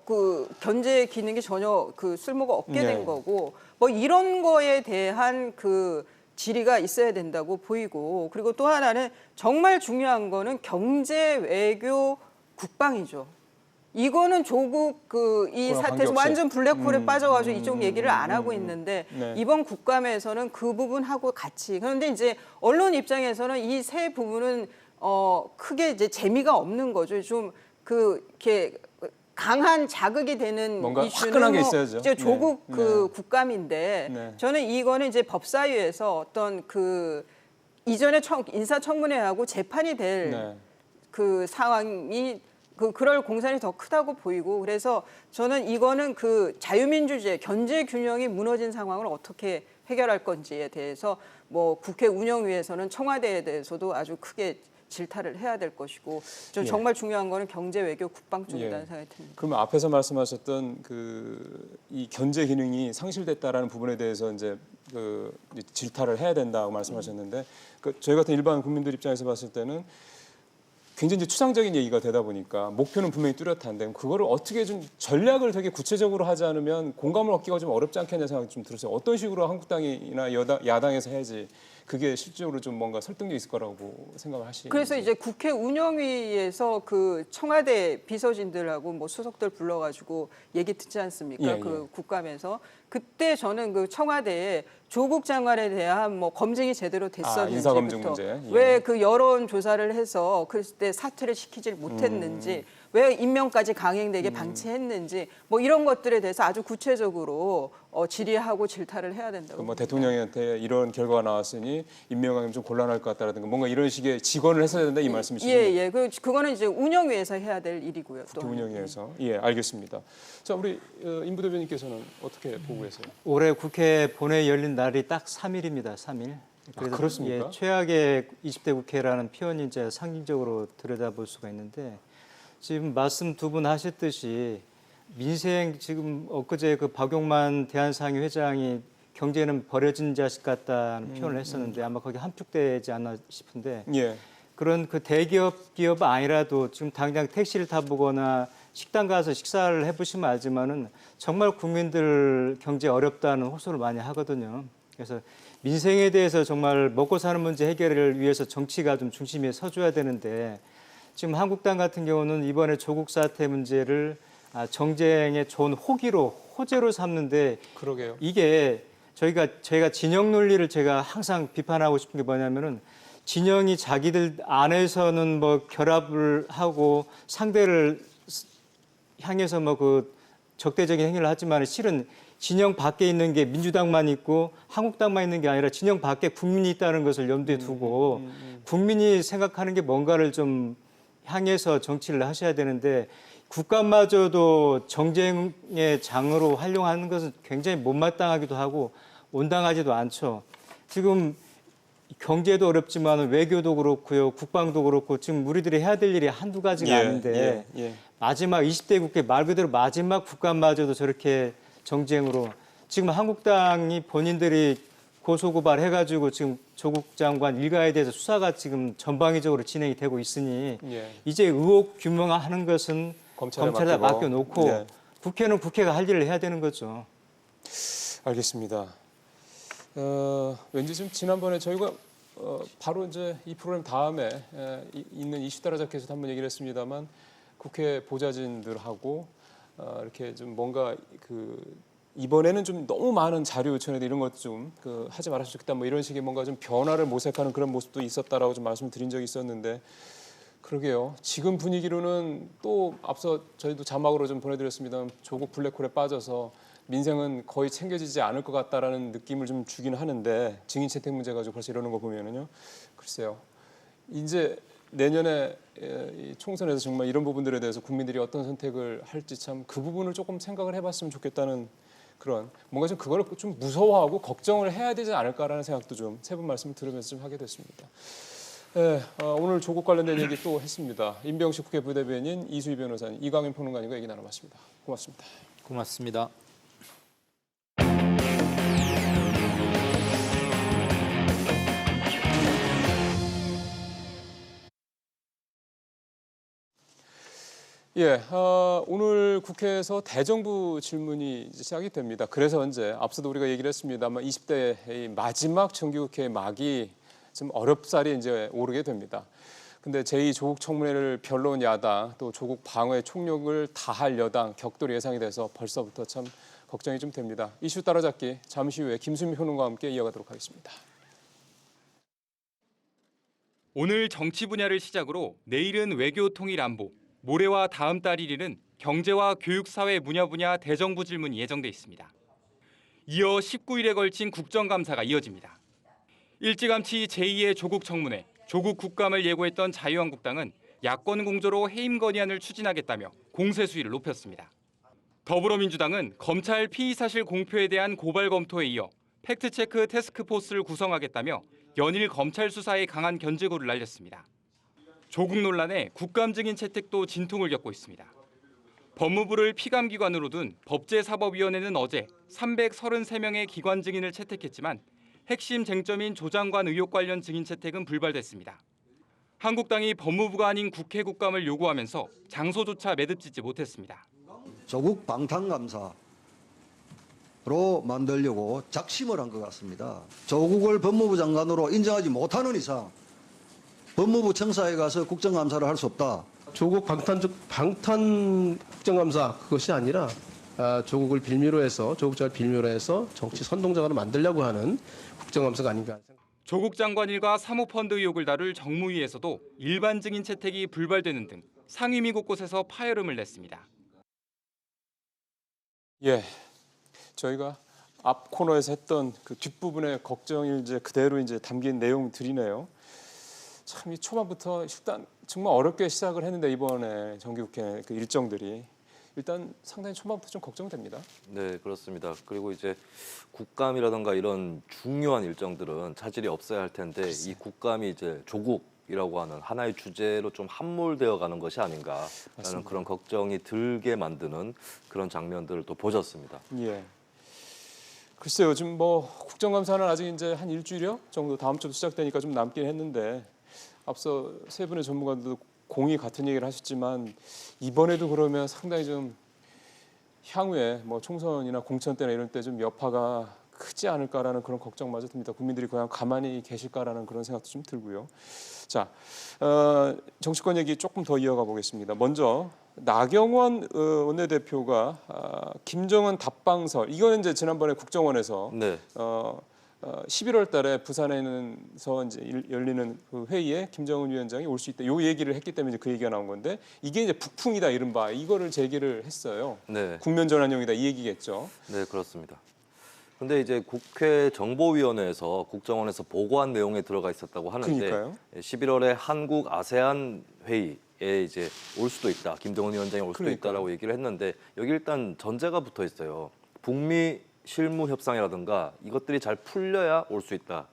그 견제 기능이 전혀 그 쓸모가 없게 된 거고 뭐 이런 거에 대한 그 질의가 있어야 된다고 보이고 그리고 또 하나는 정말 중요한 거는 경제, 외교, 국방이죠. 이거는 조국 이 그거랑 사태에서 관계없이. 완전 블랙홀에 빠져가지고 이쪽 얘기를 안 하고 있는데 네. 이번 국감에서는 그 부분하고 같이 그런데 이제 언론 입장에서는 이 세 부분은 크게 이제 재미가 없는 거죠. 좀 이렇게 강한 자극이 되는 뭔가 이슈는 화끈한 게 있어야죠. 이제 조국 네. 국감인데 네. 저는 이거는 이제 법사위에서 어떤 이전에 인사청문회하고 재판이 될 네. 그 상황이 그럴 공산이 더 크다고 보이고 그래서 저는 이거는 자유민주주의 견제 균형이 무너진 상황을 어떻게 해결할 건지에 대해서 뭐 국회 운영위에서는 청와대에 대해서도 아주 크게 질타를 해야 될 것이고 저 예. 정말 중요한 거는 경제, 외교, 국방 쪽이라는 예. 생각이 듭니다. 그러면 앞에서 말씀하셨던 이 견제 기능이 상실됐다라는 부분에 대해서 이제 질타를 해야 된다고 말씀하셨는데 저희 같은 일반 국민들 입장에서 봤을 때는 굉장히 이제 추상적인 얘기가 되다 보니까 목표는 분명히 뚜렷한데 그거를 어떻게 좀 전략을 되게 구체적으로 하지 않으면 공감을 얻기가 좀 어렵지 않겠냐 생각이 좀 들었어요. 어떤 식으로 한국당이나 야당에서 해야지 그게 실질적으로 좀 뭔가 설득력 있을 거라고 생각을 하시는지. 그래서 이제 국회 운영위에서 청와대 비서진들하고 뭐 수석들 불러가지고 얘기 듣지 않습니까? 예, 예. 국감에서 그때 저는 청와대에 조국 장관에 대한 뭐 검증이 제대로 됐었는지부터 인사검증 문제. 예. 왜 여론 조사를 해서 그때 사퇴를 시키질 못했는지 왜 임명까지 강행되게 방치했는지 뭐 이런 것들에 대해서 아주 구체적으로 질의하고 질타를 해야 된다고. 뭐 대통령한테 이런 결과가 나왔으니 임명하기 좀 곤란할 것 같다라든가 뭔가 이런 식의 직언을 했어야 된다 이 말씀이시죠? 예. 그거는 이제 운영위에서 해야 될 일이고요. 또. 운영위에서. 예, 알겠습니다. 자, 우리 임 부대변인께서는 어떻게 보고 계세요? 올해 국회 본회의 열린 날이 딱 3일입니다. 3일. 그렇습니까? 예, 최악의 20대 국회라는 표현이 이제 상징적으로 들여다볼 수가 있는데 지금 말씀 두 분 하셨듯이 민생 지금 엊그제 박용만 대한상의 회장이 경제는 버려진 자식 같다는 표현을 했었는데 아마 거기 함축되지 않나 싶은데 예. 그런 기업 아니라도 지금 당장 택시를 타보거나 식당 가서 식사를 해보시면 알지만은 정말 국민들 경제 어렵다는 호소를 많이 하거든요. 그래서 민생에 대해서 정말 먹고 사는 문제 해결을 위해서 정치가 좀 중심에 서줘야 되는데 지금 한국당 같은 경우는 이번에 조국 사태 문제를 정쟁의 좋은 호재로 삼는데 그러게요. 이게 저희가 진영 논리를 제가 항상 비판하고 싶은 게 뭐냐면은 진영이 자기들 안에서는 뭐 결합을 하고 상대를 향해서 적대적인 행위를 하지만 실은 진영 밖에 있는 게 민주당만 있고 한국당만 있는 게 아니라 진영 밖에 국민이 있다는 것을 염두에 두고 국민이 생각하는 게 뭔가를 좀 향해서 정치를 하셔야 되는데 국감마저도 정쟁의 장으로 활용하는 것은 굉장히 못마땅하기도 하고 온당하지도 않죠. 지금 경제도 어렵지만 외교도 그렇고요, 국방도 그렇고 지금 우리들이 해야 될 일이 한두 가지가 아닌데 마지막 20대 국회 말 그대로 마지막 국감마저도 저렇게 정쟁으로 지금 한국당이 본인들이 고소고발해가지고 지금 조국 장관 일가에 대해서 수사가 지금 전방위적으로 진행이 되고 있으니 이제 의혹 규명하는 것은 검찰에 맡겨놓고 국회는 국회가 할 일을 해야 되는 거죠. 알겠습니다. 왠지 좀 지난번에 저희가 바로 이제 이 프로그램 다음에 있는 이슈 따라 잡혀서 한번 얘기를 했습니다만 국회 보좌진들하고 이렇게 좀 뭔가 이번에는 좀 너무 많은 자료 요청이나 이런 것도 좀 하지 말았으면 좋겠다 뭐 이런 식의 뭔가 좀 변화를 모색하는 그런 모습도 있었다라고 좀 말씀을 드린 적이 있었는데 그러게요. 지금 분위기로는 또 앞서 저희도 자막으로 좀 보내드렸습니다. 조국 블랙홀에 빠져서 민생은 거의 챙겨지지 않을 것 같다라는 느낌을 좀 주긴 하는데 증인 채택 문제 가지고 벌써 이러는 거 보면은요. 글쎄요. 이제 내년에 이 총선에서 정말 이런 부분들에 대해서 국민들이 어떤 선택을 할지 참 그 부분을 조금 생각을 해봤으면 좋겠다는 그런 뭔가 좀 그거를 좀 무서워하고 걱정을 해야 되지 않을까라는 생각도 좀 세 분 말씀을 들으면서 좀 하게 됐습니다. 네, 오늘 조국 관련된 얘기 또 했습니다. 임병식 국회 부대변인, 이수희 변호사님, 이광윤 평론가님과 얘기 나눠봤습니다. 고맙습니다. 고맙습니다. 예, 오늘 국회에서 대정부 질문이 이제 시작이 됩니다. 그래서 이제 앞서도 우리가 얘기를 했습니다만 20대의 마지막 정기국회 막이 좀 어렵사리 이제 오르게 됩니다. 근데 제2 조국 청문회를 변론 야당 또 조국 방어에 총력을 다할 여당 격돌 예상이 돼서 벌써부터 참 걱정이 좀 됩니다. 이슈 따라잡기 잠시 후에 김수미 평론가와 함께 이어가도록 하겠습니다. 오늘 정치 분야를 시작으로 내일은 외교 통일 안보, 모레와 다음 달 1일은 경제와 교육 사회 분야 대정부 질문이 예정돼 있습니다. 이어 19일에 걸친 국정감사가 이어집니다. 일찌감치 제2의 조국 청문회, 조국 국감을 예고했던 자유한국당은 야권 공조로 해임 건의안을 추진하겠다며 공세 수위를 높였습니다. 더불어민주당은 검찰 피의사실 공표에 대한 고발 검토에 이어 팩트체크 태스크포스를 구성하겠다며 연일 검찰 수사에 강한 견제구를 날렸습니다. 조국 논란에 국감 증인 채택도 진통을 겪고 있습니다. 법무부를 피감기관으로 둔 법제사법위원회는 어제 333명의 기관 증인을 채택했지만 핵심 쟁점인 조 장관 의혹 관련 증인 채택은 불발됐습니다. 한국당이 법무부가 아닌 국회 국감을 요구하면서 장소조차 매듭짓지 못했습니다. 조국 방탄감사로 만들려고 작심을 한 것 같습니다. 조국을 법무부 장관으로 인정하지 못하는 이상 법무부 청사에 가서 국정감사를 할 수 없다. 조국 방탄 국정감사 그것이 아니라 조국을 빌미로 해서 조국장을 빌미로 해서 정치 선동작으로 만들려고 하는 국정감사가 아닌가. 조국 장관 일가 사모펀드 의혹을 다룰 정무위에서도 일반 증인 채택이 불발되는 등 상임위 곳곳에서 파열음을 냈습니다. 예, 저희가 앞 코너에서 했던 그 뒷부분의 걱정이 이제 그대로 이제 담긴 내용들이네요. 참 이 초반부터 일단 정말 어렵게 시작을 했는데 이번에 정기국회 그 일정들이 일단 상당히 초반부터 좀 걱정됩니다. 네, 그렇습니다. 그리고 이제 국감이라든가 이런 중요한 일정들은 차질이 없어야 할 텐데 이 국감이 이제 조국이라고 하는 하나의 주제로 좀 함몰되어 가는 것이 아닌가라는 맞습니다. 그런 걱정이 들게 만드는 그런 장면들을 또 보셨습니다. 예. 글쎄요, 지금 뭐 국정감사는 아직 이제 한 일주일여 정도 다음 주부터 시작되니까 좀 남긴 했는데 앞서 세 분의 전문가들도 공이 같은 얘기를 하셨지만 이번에도 그러면 상당히 좀 향후에 뭐 총선이나 공천 때나 이런 때 좀 여파가 크지 않을까라는 그런 걱정마저 듭니다. 국민들이 그냥 가만히 계실까라는 그런 생각도 좀 들고요. 자, 정치권 얘기 조금 더 이어가 보겠습니다. 먼저 나경원 원내대표가 김정은 답방설 이거는 이제 지난번에 국정원에서 네. 11월 달에 부산에서 이제 열리는 그 회의에 김정은 위원장이 올 수 있다. 요 얘기를 했기 때문에 그 얘기가 나온 건데 이게 이제 북풍이다 이른바 이거를 제기를 했어요. 네. 국면 전환용이다 이 얘기겠죠. 네, 그렇습니다. 근데 이제 국회 정보위원회에서 국정원에서 보고한 내용에 들어가 있었다고 하는데 그러니까요. 11월에 한국 아세안 회의에 이제 올 수도 있다. 김정은 위원장이 올 수도 그러니까요. 있다라고 얘기를 했는데 여기 일단 전제가 붙어 있어요. 북미 실무 협상이라든가 이것들이 잘 풀려야 올 수 있다라는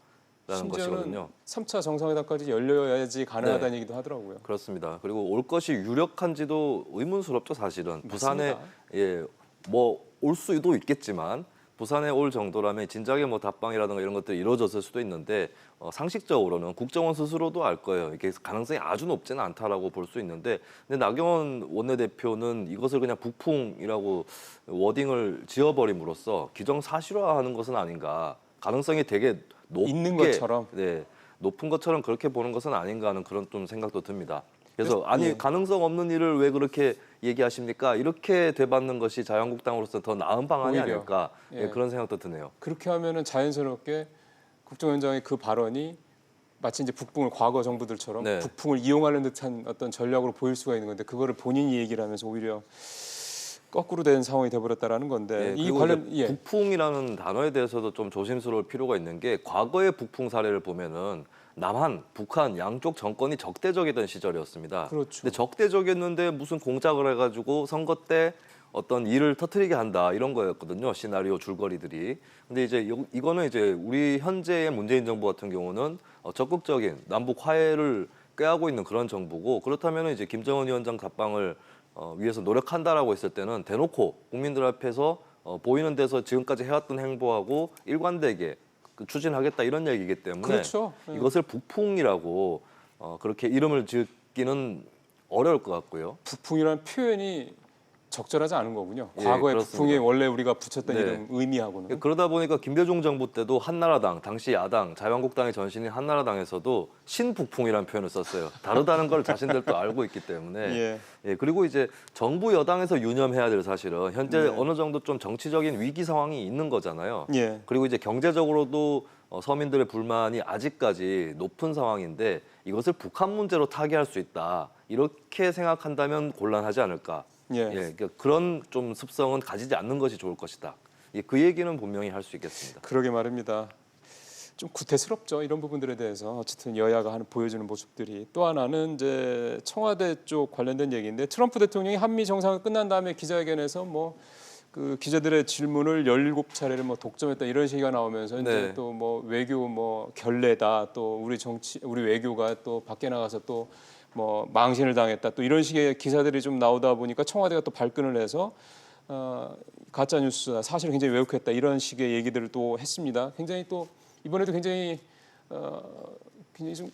심지어는 것이거든요. 3차 정상회담까지 열려야지 가능하다는 얘기도 하더라고요. 그렇습니다. 그리고 올 것이 유력한지도 의문스럽죠, 사실은. 부산에 뭐 올 수도 있겠지만 부산에 올 정도라면 진작에 뭐 답방이라든가 이런 것들이 이루어졌을 수도 있는데 상식적으로는 국정원 스스로도 알 거예요. 이게 가능성이 아주 높지는 않다라고 볼 수 있는데 근데 나경원 원내대표는 이것을 그냥 북풍이라고 워딩을 지어버림으로써 기정사실화하는 것은 아닌가. 가능성이 되게 높게 있는 것처럼. 네, 높은 것처럼 그렇게 보는 것은 아닌가 하는 그런 좀 생각도 듭니다. 그래서 아니 예. 가능성 없는 일을 왜 그렇게 얘기하십니까? 이렇게 되받는 것이 자유한국당으로서 더 나은 방안이 오히려. 아닐까 예. 그런 생각도 드네요. 그렇게 하면은 자연스럽게 국정원장의 그 발언이 마치 이제 북풍을 과거 정부들처럼 네. 북풍을 이용하는 듯한 어떤 전략으로 보일 수가 있는 건데 그거를 본인이 얘기를 하면서 오히려 거꾸로 된 상황이 돼버렸다라는 건데 이 그리고 관련 이제 북풍이라는 단어에 대해서도 좀 조심스러울 필요가 있는 게 과거의 북풍 사례를 보면은 남한, 북한 양쪽 정권이 적대적이던 시절이었습니다. 그렇죠. 근데 적대적이었는데 무슨 공작을 해가지고 선거 때 어떤 일을 터뜨리게 한다 이런 거였거든요. 시나리오 줄거리들이. 근데 이제 이거는 이제 우리 현재의 문재인 정부 같은 경우는 적극적인 남북 화해를 꾀하고 있는 그런 정부고 그렇다면 이제 김정은 위원장 답방을 위해서 노력한다라고 했을 때는 대놓고 국민들 앞에서 보이는 데서 지금까지 해왔던 행보하고 일관되게 추진하겠다 이런 얘기이기 때문에 그렇죠. 예. 이것을 북풍이라고 그렇게 이름을 짓기는 어려울 것 같고요. 북풍이라는 표현이 적절하지 않은 거군요. 예, 과거의 그렇습니다. 북풍이 원래 우리가 붙였던 네. 이름 의미하고는. 그러다 보니까 김대중 정부 때도 한나라당, 당시 야당, 자유한국당의 전신인 한나라당에서도 신북풍이라는 표현을 썼어요. 다르다는 걸 자신들도 알고 있기 때문에. 예. 예, 그리고 이제 정부 여당에서 유념해야 될 사실은 현재 네. 어느 정도 좀 정치적인 위기 상황이 있는 거잖아요. 예. 그리고 이제 경제적으로도 서민들의 불만이 아직까지 높은 상황인데 이것을 북한 문제로 타개할 수 있다. 이렇게 생각한다면 곤란하지 않을까. 예. 그러니까 그런 좀 습성은 가지지 않는 것이 좋을 것이다. 예, 그 얘기는 분명히 할 수 있겠습니다. 그러게 말입니다. 좀 구태스럽죠. 이런 부분들에 대해서 어쨌든 여야가 보여주는 모습들이. 또 하나는 이제 청와대 쪽 관련된 얘기인데 트럼프 대통령이 한미 정상회담 끝난 다음에 기자회견에서 그 기자들의 질문을 17차례를 독점했다 이런 얘기가 나오면서 이제 네. 또 외교 결례다 또 우리 외교가 또 밖에 나가서 또 망신을 당했다 또 이런 식의 기사들이 좀 나오다 보니까 청와대가 또 발끈을 해서 가짜 뉴스 사실을 굉장히 왜곡했다 이런 식의 얘기들을 또 했습니다. 굉장히 또 이번에도 굉장히 좀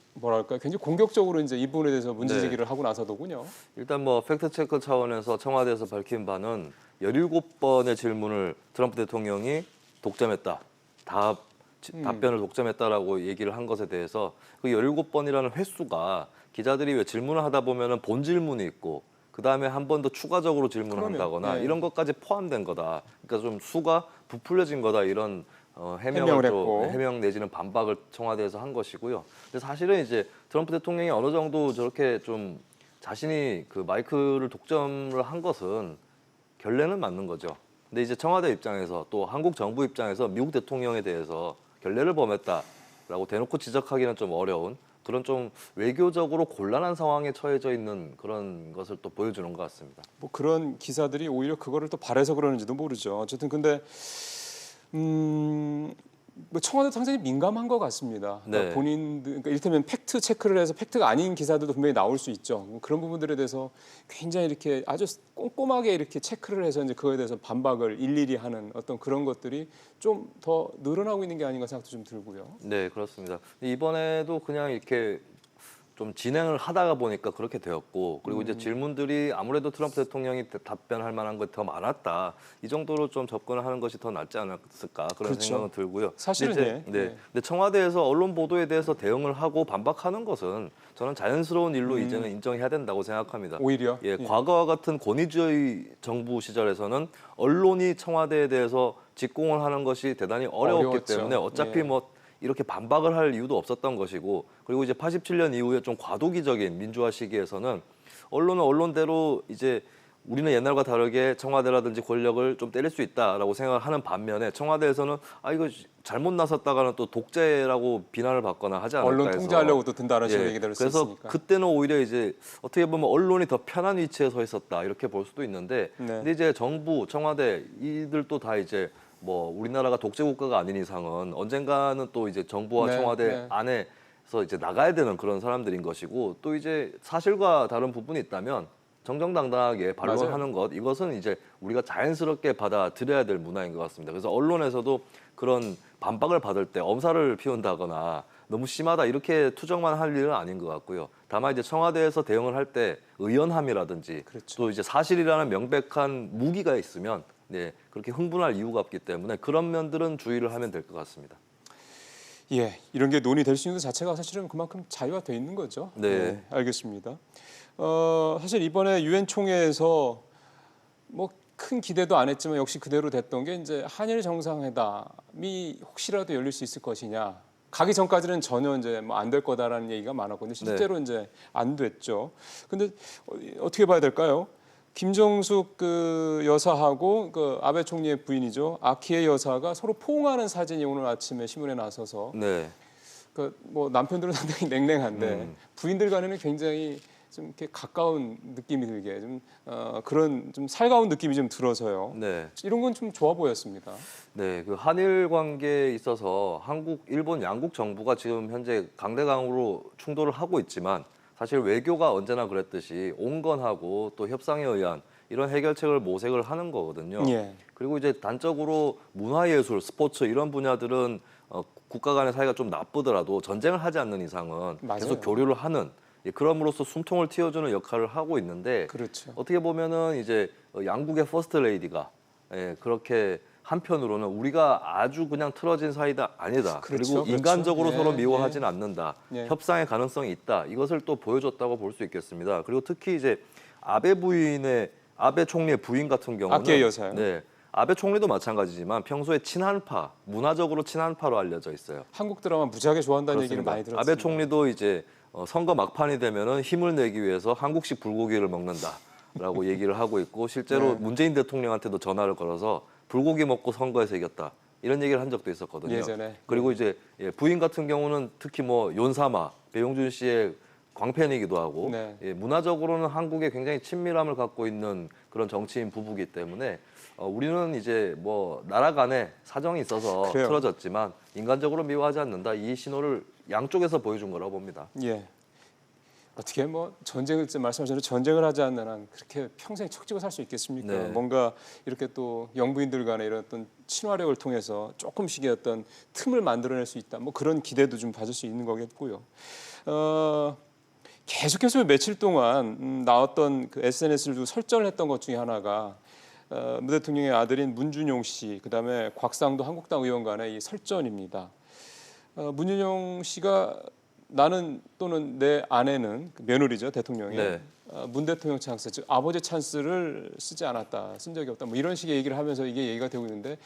굉장히 공격적으로 이제 이 부분에 대해서 문제 제기를 하고 나서더군요. 일단 팩트 체크 차원에서 청와대에서 밝힌 바는 17번의 질문을 트럼프 대통령이 독점했다. 답변을 독점했다라고 얘기를 한 것에 대해서 그 17번이라는 횟수가 기자들이 왜 질문을 하다 보면은 본 질문이 있고 그다음에 한 번 더 추가적으로 질문을 한다거나 이런 것까지 포함된 거다. 그러니까 좀 수가 부풀려진 거다 이런 해명 내지는 반박을 청와대에서 한 것이고요. 근데 사실은 이제 트럼프 대통령이 어느 정도 저렇게 좀 자신이 그 마이크를 독점을 한 것은 결례는 맞는 거죠. 근데 이제 청와대 입장에서 또 한국 정부 입장에서 미국 대통령에 대해서 결례를 범했다라고 대놓고 지적하기는 좀 어려운 그런 좀 외교적으로 곤란한 상황에 처해져 있는 그런 것을 또 보여주는 것 같습니다. 그런 기사들이 오히려 그거를 또 바래서 그러는지도 모르죠. 어쨌든 근데 청와대도 상당히 민감한 것 같습니다. 그러니까 네. 그러니까 이를테면 팩트 체크를 해서 팩트가 아닌 기사들도 분명히 나올 수 있죠. 그런 부분들에 대해서 굉장히 이렇게 아주 꼼꼼하게 이렇게 체크를 해서 이제 그거에 대해서 반박을 일일이 하는 어떤 그런 것들이 좀 더 늘어나고 있는 게 아닌가 생각도 좀 들고요. 네, 그렇습니다. 이번에도 그냥 이렇게 좀 진행을 하다가 보니까 그렇게 되었고 그리고 이제 질문들이 아무래도 트럼프 대통령이 답변할 만한 것 더 많았다. 이 정도로 좀 접근을 하는 것이 더 낫지 않았을까 그런 그렇죠. 생각은 들고요. 사실은 근데 청와대에서 언론 보도에 대해서 대응을 하고 반박하는 것은 저는 자연스러운 일로 이제는 인정해야 된다고 생각합니다. 오히려 과거와 같은 권위주의 정부 시절에서는 언론이 청와대에 대해서 직공을 하는 것이 대단히 어려웠기 어려웠죠. 때문에 어차피 이렇게 반박을 할 이유도 없었던 것이고 그리고 이제 87년 이후에 좀 과도기적인 민주화 시기에서는 언론은 언론대로 이제 우리는 옛날과 다르게 청와대라든지 권력을 좀 때릴 수 있다라고 생각을 하는 반면에 청와대에서는 이거 잘못 나섰다가는 또 독재라고 비난을 받거나 하지 않을까 언론 해서 통제하려고 또 든다는 식으로 얘기를 그래서 썼으니까. 그때는 오히려 이제 어떻게 보면 언론이 더 편한 위치에 서 있었다 이렇게 볼 수도 있는데 근데 이제 정부, 청와대 이들도 다 이제 우리나라가 독재 국가가 아닌 이상은 언젠가는 또 이제 정부와 청와대 안에서 이제 나가야 되는 그런 사람들인 것이고 또 이제 사실과 다른 부분이 있다면 정정당당하게 반론하는 것 이것은 이제 우리가 자연스럽게 받아들여야 될 문화인 것 같습니다. 그래서 언론에서도 그런 반박을 받을 때 엄살을 피운다거나 너무 심하다 이렇게 투정만 할 일은 아닌 것 같고요. 다만 이제 청와대에서 대응을 할 때 의연함이라든지 또 이제 사실이라는 명백한 무기가 있으면 그렇게 흥분할 이유가 없기 때문에 그런 면들은 주의를 하면 될 것 같습니다. 예, 이런 게 논의될 수 있는 것 자체가 사실은 그만큼 자유화 돼 있는 거죠. 네, 알겠습니다. 사실 이번에 유엔 총회에서 큰 기대도 안 했지만 역시 그대로 됐던 게 이제 한일 정상회담이 혹시라도 열릴 수 있을 것이냐. 가기 전까지는 전혀 이제 안 될 거다라는 얘기가 많았거든요. 실제로 이제 안 됐죠. 근데 어떻게 봐야 될까요? 김정숙 그 여사하고 그 아베 총리의 부인이죠. 아키에 여사가 서로 포옹하는 사진이 오늘 아침에 신문에 나서서 그 남편들은 상당히 냉랭한데 부인들 간에는 굉장히 좀 이렇게 가까운 느낌이 들게 그런 좀 살가운 느낌이 좀 들어서요. 이런 건 좀 좋아 보였습니다. 그 한일 관계에 있어서 한국, 일본 양국 정부가 지금 현재 강대강으로 충돌을 하고 있지만 사실 외교가 언제나 그랬듯이 온건하고 또 협상에 의한 이런 해결책을 모색을 하는 거거든요. 그리고 이제 단적으로 문화예술, 스포츠 이런 분야들은 국가 간의 사이가 좀 나쁘더라도 전쟁을 하지 않는 이상은 계속 교류를 하는 그럼으로써 숨통을 틔워주는 역할을 하고 있는데 그렇죠. 어떻게 보면은 이제 양국의 퍼스트 레이디가 그렇게 한편으로는 우리가 아주 그냥 틀어진 사이다 아니다. 그렇죠, 그리고 인간적으로 그렇죠. 서로 예, 미워하지는 않는다. 예. 협상의 가능성이 있다. 이것을 또 보여줬다고 볼 수 있겠습니다. 그리고 특히 이제 아베 총리의 부인 같은 경우는 아케 여사요. 네. 아베 총리도 마찬가지지만 평소에 친한파, 문화적으로 친한파로 알려져 있어요. 한국 드라마 무지하게 좋아한다는 얘기를 그렇습니다. 많이 들었습니다. 아베 총리도 이제 선거 막판이 되면은 힘을 내기 위해서 한국식 불고기를 먹는다라고 얘기를 하고 있고 실제로 네. 문재인 대통령한테도 전화를 걸어서 불고기 먹고 선거에서 이겼다 이런 얘기를 한 적도 있었거든요. 예전에. 그리고 이제 부인 같은 경우는 특히 뭐 윤사마, 배용준 씨의 광팬이기도 하고 네. 문화적으로는 한국에 굉장히 친밀함을 갖고 있는 그런 정치인 부부이기 때문에 우리는 이제 뭐 나라 간에 사정이 있어서 그래요. 틀어졌지만 인간적으로 미워하지 않는다 이 신호를 양쪽에서 보여준 거라고 봅니다. 예. 어떻게 뭐 전쟁을 말씀하신 대로 전쟁을 하지 않는 한 그렇게 평생 척지고 살 수 있겠습니까? 네. 뭔가 이렇게 또 영부인들 간의 이런 어떤 친화력을 통해서 조금씩의 어떤 틈을 만들어낼 수 있다. 뭐 그런 기대도 좀 가질 수 있는 거겠고요. 계속해서 며칠 동안 나왔던 그 SNS를 두고 설전을 했던 것 중에 하나가 문 대통령의 아들인 문준용 씨, 그다음에 곽상도 한국당 의원 간의 이 설전입니다. 문준용 씨가 나는 또는 내 아내는 그 며느리죠 대통령이 네. 문 대통령 찬스 즉 아버지 찬스를 쓰지 않았다 쓴 적이 없다 뭐 이런 식의 얘기를 하면서 이게 얘기가 되고 있는데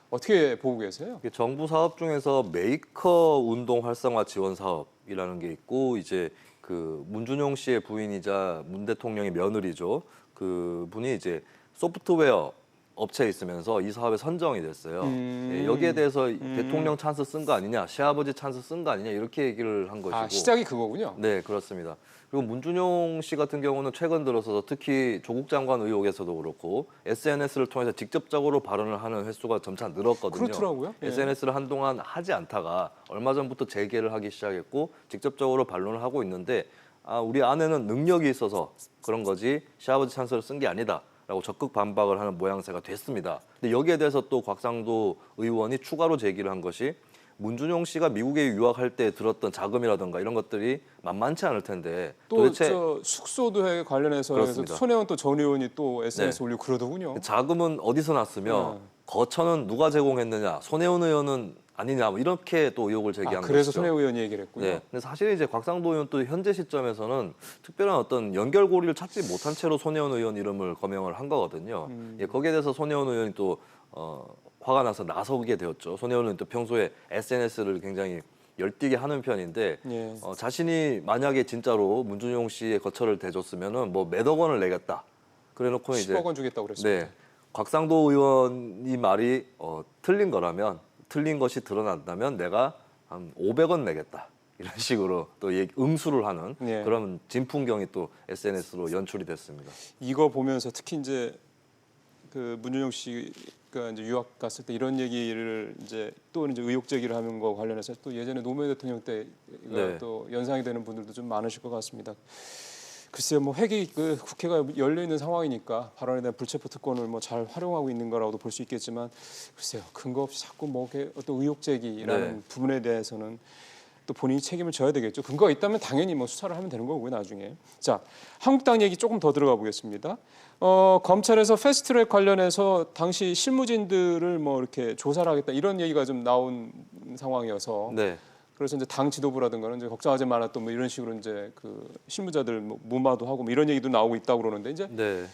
어떻게 보고 계세요? 정부 사업 중에서 메이커 운동 활성화 지원 사업이라는 게 있고 이제 그 문준용 씨의 부인이자 문 대통령의 며느리죠. 그 분이 이제 소프트웨어 업체에 있으면서 이 사업에 선정이 됐어요. 여기에 대해서 대통령 찬스 쓴 거 아니냐, 시아버지 찬스 쓴 거 아니냐 이렇게 얘기를 한 것이고. 시작이 그거군요. 네, 그렇습니다. 그리고 문준용 씨 같은 경우는 최근 들어서 특히 조국 장관 의혹에서도 그렇고 SNS를 통해서 직접적으로 발언을 하는 횟수가 점차 늘었거든요. 그렇더라고요. 예. SNS를 한동안 하지 않다가 얼마 전부터 재개를 하기 시작했고 직접적으로 반론을 하고 있는데 우리 아내는 능력이 있어서 그런 거지 시아버지 찬스를 쓴 게 아니다. 라고 적극 반박을 하는 모양새가 됐습니다. 근데 여기에 대해서 또 곽상도 의원이 추가로 제기를 한 것이 문준용 씨가 미국에 유학할 때 들었던 자금이라든가 이런 것들이 만만치 않을 텐데 또 도대체 저 숙소도에 관련해서 그렇습니다. 손혜원 또 전 의원이 또 SNS 네. 올리고 그러더군요. 자금은 어디서 났으며 거처는 누가 제공했느냐, 손혜원 의원은 아니냐 뭐 이렇게 또 의혹을 제기한 것이죠. 그래서 손혜원 의원이 얘기를 했군요. 네. 근데 사실 이제 곽상도 의원 또 현재 시점에서는 특별한 어떤 연결고리를 찾지 못한 채로 손혜원 의원 이름을 거명을 한 거거든요. 거기에 대해서 손혜원 의원이 또 화가 나서 나서게 되었죠. 손혜원 의원은 또 평소에 SNS를 굉장히 열띠게 하는 편인데 예. 자신이 만약에 진짜로 문준용 씨의 거처를 대줬으면은 뭐 몇억 원을 내겠다. 그래놓고 이제 10억 원 주겠다고 그랬습니다. 네. 곽상도 의원이 말이 틀린 거라면 틀린 것이 드러난다면 내가 한 500원 내겠다. 이런 식으로 또 응수를 하는 예. 그런 진풍경이 또 SNS로 연출이 됐습니다. 이거 보면서 특히 이제 그 문준용 씨가 이제 유학 갔을 때 이런 얘기를 이제 또 이제 의혹 제기를 하는 거 관련해서 또 예전에 노무현 대통령 때 네. 또 연상이 되는 분들도 좀 많으실 것 같습니다. 글쎄요, 뭐 그 국회가 열려 있는 상황이니까 발언에 대한 불체포 특권을 뭐 잘 활용하고 있는 거라고도 볼 수 있겠지만 글쎄요, 근거 없이 자꾸 뭐 어떤 의혹 제기라는 네. 부분에 대해서는 또 본인이 책임을 져야 되겠죠. 근거가 있다면 당연히 뭐 수사를 하면 되는 거고요, 나중에. 자, 한국당 얘기 조금 더 들어가 보겠습니다. 검찰에서 패스트트랙 관련해서 당시 실무진들을 뭐 이렇게 조사를 하겠다 이런 얘기가 좀 나온 상황이어서 네. 그래서 이제 당 지도부라든가는 이제 걱정하지 말았던 뭐 이런 식으로 이제 그 실무자들 뭐 무마도 하고 뭐 이런 얘기도 나오고 있다고 그러는데 이제 네.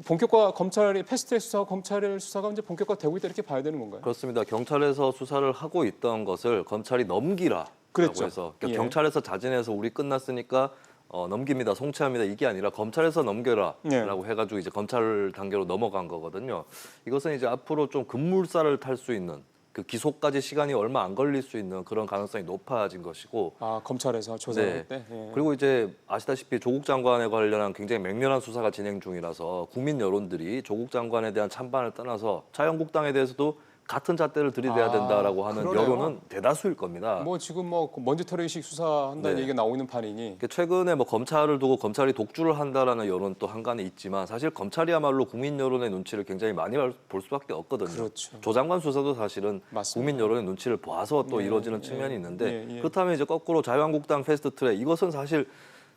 본격화 검찰이 패스트트랙 수사 검찰의 수사가 이제 본격화되고 있다 이렇게 봐야 되는 건가요? 그렇습니다. 경찰에서 수사를 하고 있던 것을 검찰이 넘기라라고 그랬죠. 해서 예. 경찰에서 자진해서 우리 끝났으니까 넘깁니다, 송치합니다 이게 아니라 검찰에서 넘겨라라고 해가지고 이제 검찰 단계로 넘어간 거거든요. 이것은 이제 앞으로 좀 급물살을 탈 수 있는 그 기소까지 시간이 얼마 안 걸릴 수 있는 그런 가능성이 높아진 것이고. 검찰에서 조사할 네. 때. 예. 그리고 이제 아시다시피 조국 장관에 관련한 굉장히 맹렬한 수사가 진행 중이라서 국민 여론들이 조국 장관에 대한 찬반을 떠나서 자유한국당에 대해서도 같은 잣대를 들이대야 된다라고 하는 그러네요. 여론은 대다수일 겁니다. 뭐 지금 뭐 먼지 털이식 수사한다는 네. 얘기가 나오고 있는 판이니. 최근에 뭐 검찰을 두고 검찰이 독주를 한다라는 여론 또 한간에 있지만 사실 검찰이야말로 국민 여론의 눈치를 굉장히 많이 볼 수밖에 없거든요. 그렇죠. 조 장관 수사도 사실은 맞습니다. 국민 여론의 눈치를 봐서 또 예, 이루어지는 예, 측면이 있는데 예. 그렇다면 이제 거꾸로 자유한국당 패스트트랙 이것은 사실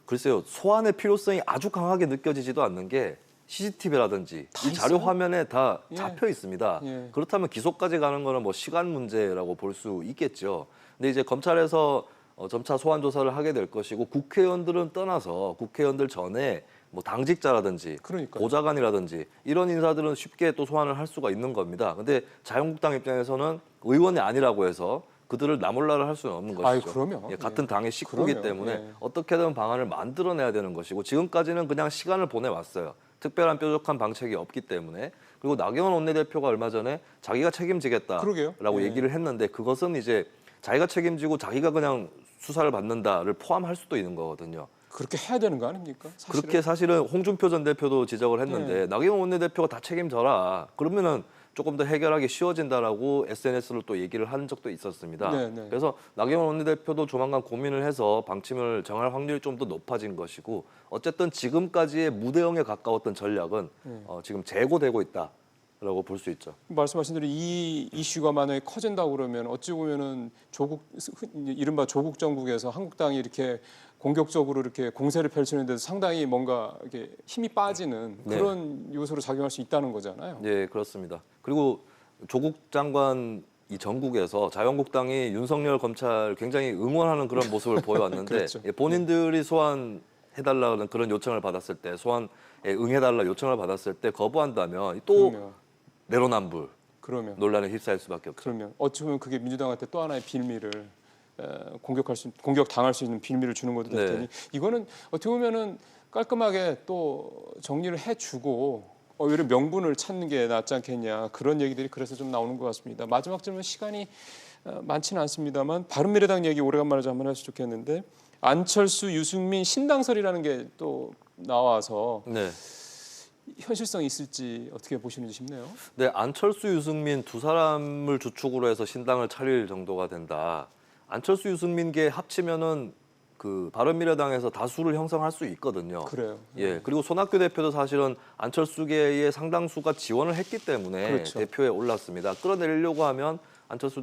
글쎄요, 소환의 필요성이 아주 강하게 느껴지지도 않는 게 CCTV라든지 이 자료 화면에 다 잡혀 있습니다. 예. 그렇다면 기소까지 가는 거는 뭐 시간 문제라고 볼 수 있겠죠. 근데 이제 검찰에서 점차 소환 조사를 하게 될 것이고 국회의원들은 떠나서 국회의원들 전에 뭐 당직자라든지 그러니까요. 보좌관이라든지 이런 인사들은 쉽게 또 소환을 할 수가 있는 겁니다. 근데 자유한국당 입장에서는 의원이 아니라고 해서 그들을 나몰라를 할 수는 없는 아이, 것이죠. 그럼요. 예, 같은 당의 식구이기 그럼요. 때문에 예. 어떻게든 방안을 만들어내야 되는 것이고 지금까지는 그냥 시간을 보내왔어요. 특별한 뾰족한 방책이 없기 때문에. 그리고 나경원 원내대표가 얼마 전에 자기가 책임지겠다라고 그러게요. 예. 얘기를 했는데 그것은 이제 자기가 책임지고 자기가 그냥 수사를 받는다를 포함할 수도 있는 거거든요. 그렇게 해야 되는 거 아닙니까? 사실은? 그렇게 사실은 홍준표 전 대표도 지적을 했는데 네. 나경원 원내대표가 다 책임져라. 그러면은 조금 더 해결하기 쉬워진다라고 SNS로 또 얘기를 한 적도 있었습니다. 네, 네. 그래서 나경원 원내대표도 조만간 고민을 해서 방침을 정할 확률이 좀 더 높아진 것이고 어쨌든 지금까지의 무대응에 가까웠던 전략은 지금 재고되고 있다라고 볼 수 있죠. 말씀하신 대로 이 이슈가 만약에 커진다고 그러면 어찌 보면은 이른바 조국 정국에서 한국당이 이렇게 공격적으로 이렇게 공세를 펼치는 데서 상당히 뭔가 이렇게 힘이 빠지는 네. 그런 요소로 작용할 수 있다는 거잖아요. 네, 그렇습니다. 그리고 조국 장관 이 전국에서 자유한국당이 윤석열 검찰 굉장히 응원하는 그런 모습을 보여왔는데 그렇죠. 예, 본인들이 소환해달라는 그런 요청을 받았을 때 소환에 응해달라 요청을 받았을 때 거부한다면 또 그러면 내로남불 그러면 논란에 휩싸일 수밖에 없죠. 그러면 어찌 보면 그게 민주당한테 또 하나의 빌미를 공격 당할 수 있는 빌미를 주는 것도 될 네. 테니 이거는 어떻게 보면은 깔끔하게 또 정리를 해주고 오히려 명분을 찾는 게 낫지 않겠냐 그런 얘기들이 그래서 좀 나오는 것 같습니다. 마지막 질문 시간이 많지는 않습니다만 바른미래당 얘기 오래간만에 좀 한번 해서 좋겠는데 안철수, 유승민 신당설이라는 게 또 나와서 네. 현실성이 있을지 어떻게 보시는지 싶네요. 네, 안철수, 유승민 두 사람을 주축으로 해서 신당을 차릴 정도가 된다. 안철수, 유승민계 합치면은 그 바른미래당에서 다수를 형성할 수 있거든요. 그래요. 예, 그리고 손학규 대표도 사실은 안철수계의 상당수가 지원을 했기 때문에 그렇죠. 대표에 올랐습니다. 끌어내리려고 하면 안철수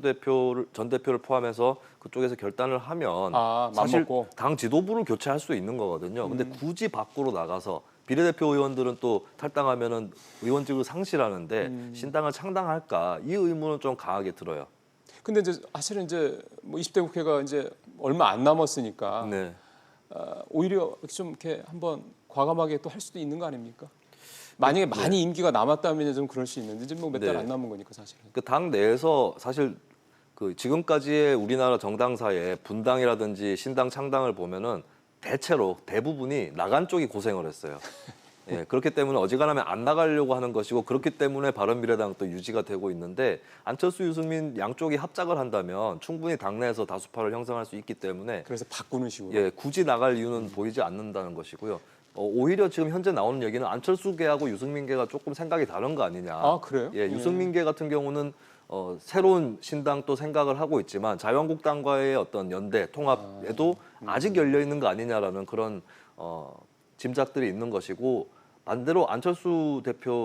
전 대표를 포함해서 그쪽에서 결단을 하면 사실 맘먹고. 당 지도부를 교체할 수 있는 거거든요. 근데 굳이 밖으로 나가서 비례대표 의원들은 또 탈당하면은 의원직을 상실하는데 신당을 창당할까 이 의문은 좀 강하게 들어요. 근데 이제 사실은 이제 뭐 20대 국회가 이제 얼마 안 남았으니까 네. 오히려 좀 이렇게 한번 과감하게 또 할 수도 있는 거 아닙니까? 만약에 많이 임기가 남았다면 좀 그럴 수 있는데 이제 뭐 몇 달 네. 안 남은 거니까 사실은. 그 당 내에서 사실 그 지금까지의 우리나라 정당사의 분당이라든지 신당 창당을 보면은 대부분이 나간 쪽이 고생을 했어요. 예, 그렇기 때문에 어지간하면 안 나가려고 하는 것이고 그렇기 때문에 바른미래당도 유지가 되고 있는데 안철수, 유승민 양쪽이 합작을 한다면 충분히 당내에서 다수파를 형성할 수 있기 때문에 그래서 바꾸는 식으로. 예, 굳이 나갈 이유는 보이지 않는다는 것이고요. 오히려 지금 현재 나오는 얘기는 안철수계하고 유승민계가 조금 생각이 다른 거 아니냐. 아, 그래요? 예, 유승민계 같은 경우는 새로운 신당 또 생각을 하고 있지만 자유한국당과의 어떤 연대 통합에도 아직 열려 있는 거 아니냐라는 그런 짐작들이 있는 것이고 반대로 안철수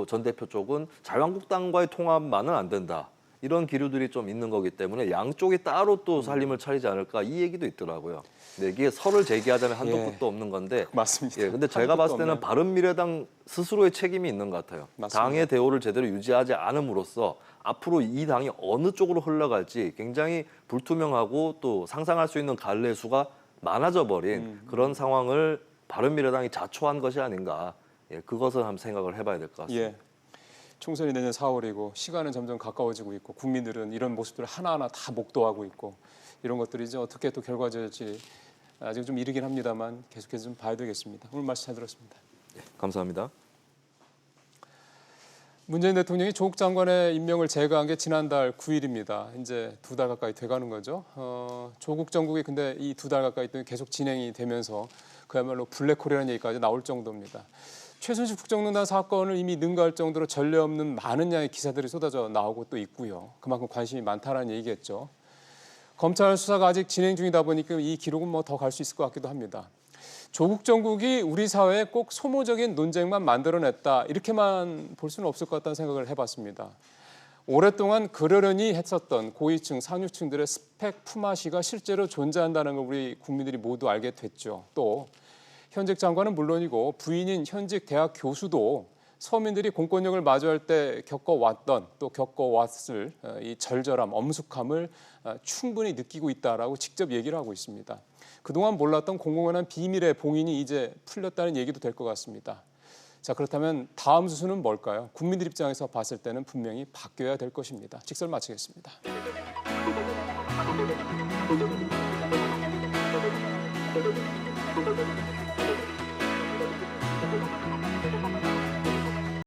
전 대표 쪽은 자유한국당과의 통합만은 안 된다. 이런 기류들이 좀 있는 거기 때문에 양쪽이 따로 또 살림을 차리지 않을까 이 얘기도 있더라고요. 근데 이게 설을 제기하자면 한도 끝도 없는 건데 맞습니다. 예, 근데 제가 봤을 때는 바른미래당 스스로의 책임이 있는 것 같아요. 맞습니다. 당의 대우를 제대로 유지하지 않음으로써 앞으로 이 당이 어느 쪽으로 흘러갈지 굉장히 불투명하고 또 상상할 수 있는 갈래 수가 많아져 버린 그런 상황을 바른미래당이 자초한 것이 아닌가. 예, 그것을 한번 생각을 해봐야 될 것 같습니다. 예. 총선이 내년 4월이고 시간은 점점 가까워지고 있고 국민들은 이런 모습들을 하나하나 다 목도하고 있고 이런 것들이 이제 어떻게 또 결과될지 아직 좀 이르긴 합니다만 계속해서 좀 봐야 되겠습니다. 오늘 말씀 잘 들었습니다. 예, 감사합니다. 문재인 대통령이 조국 장관의 임명을 제거한 게 지난달 9일입니다. 이제 2달 가까이 돼가는 거죠. 조국 정국이 근데 이 2달 가까이 동안 계속 진행이 되면서 그야말로 블랙홀이라는 얘기까지 나올 정도입니다. 최순실 국정농단 사건을 이미 능가할 정도로 전례 없는 많은 양의 기사들이 쏟아져 나오고 또 있고요. 그만큼 관심이 많다는 얘기겠죠. 검찰 수사가 아직 진행 중이다 보니까 이 기록은 뭐 더 갈 수 있을 것 같기도 합니다. 조국 정국이 우리 사회에 꼭 소모적인 논쟁만 만들어냈다 이렇게만 볼 수는 없을 것 같다는 생각을 해봤습니다. 오랫동안 그러려니 했었던 고위층, 상류층들의 스펙 품앗이가 실제로 존재한다는 걸 우리 국민들이 모두 알게 됐죠. 또 현직 장관은 물론이고 부인인 현직 대학 교수도 서민들이 공권력을 마주할 때 겪어왔던 또 겪어왔을 이 절절함, 엄숙함을 충분히 느끼고 있다라고 직접 얘기를 하고 있습니다. 그동안 몰랐던 공공연한 비밀의 봉인이 이제 풀렸다는 얘기도 될 것 같습니다. 자, 그렇다면 다음 수순은 뭘까요? 국민들 입장에서 봤을 때는 분명히 바뀌어야 될 것입니다. 직설 마치겠습니다.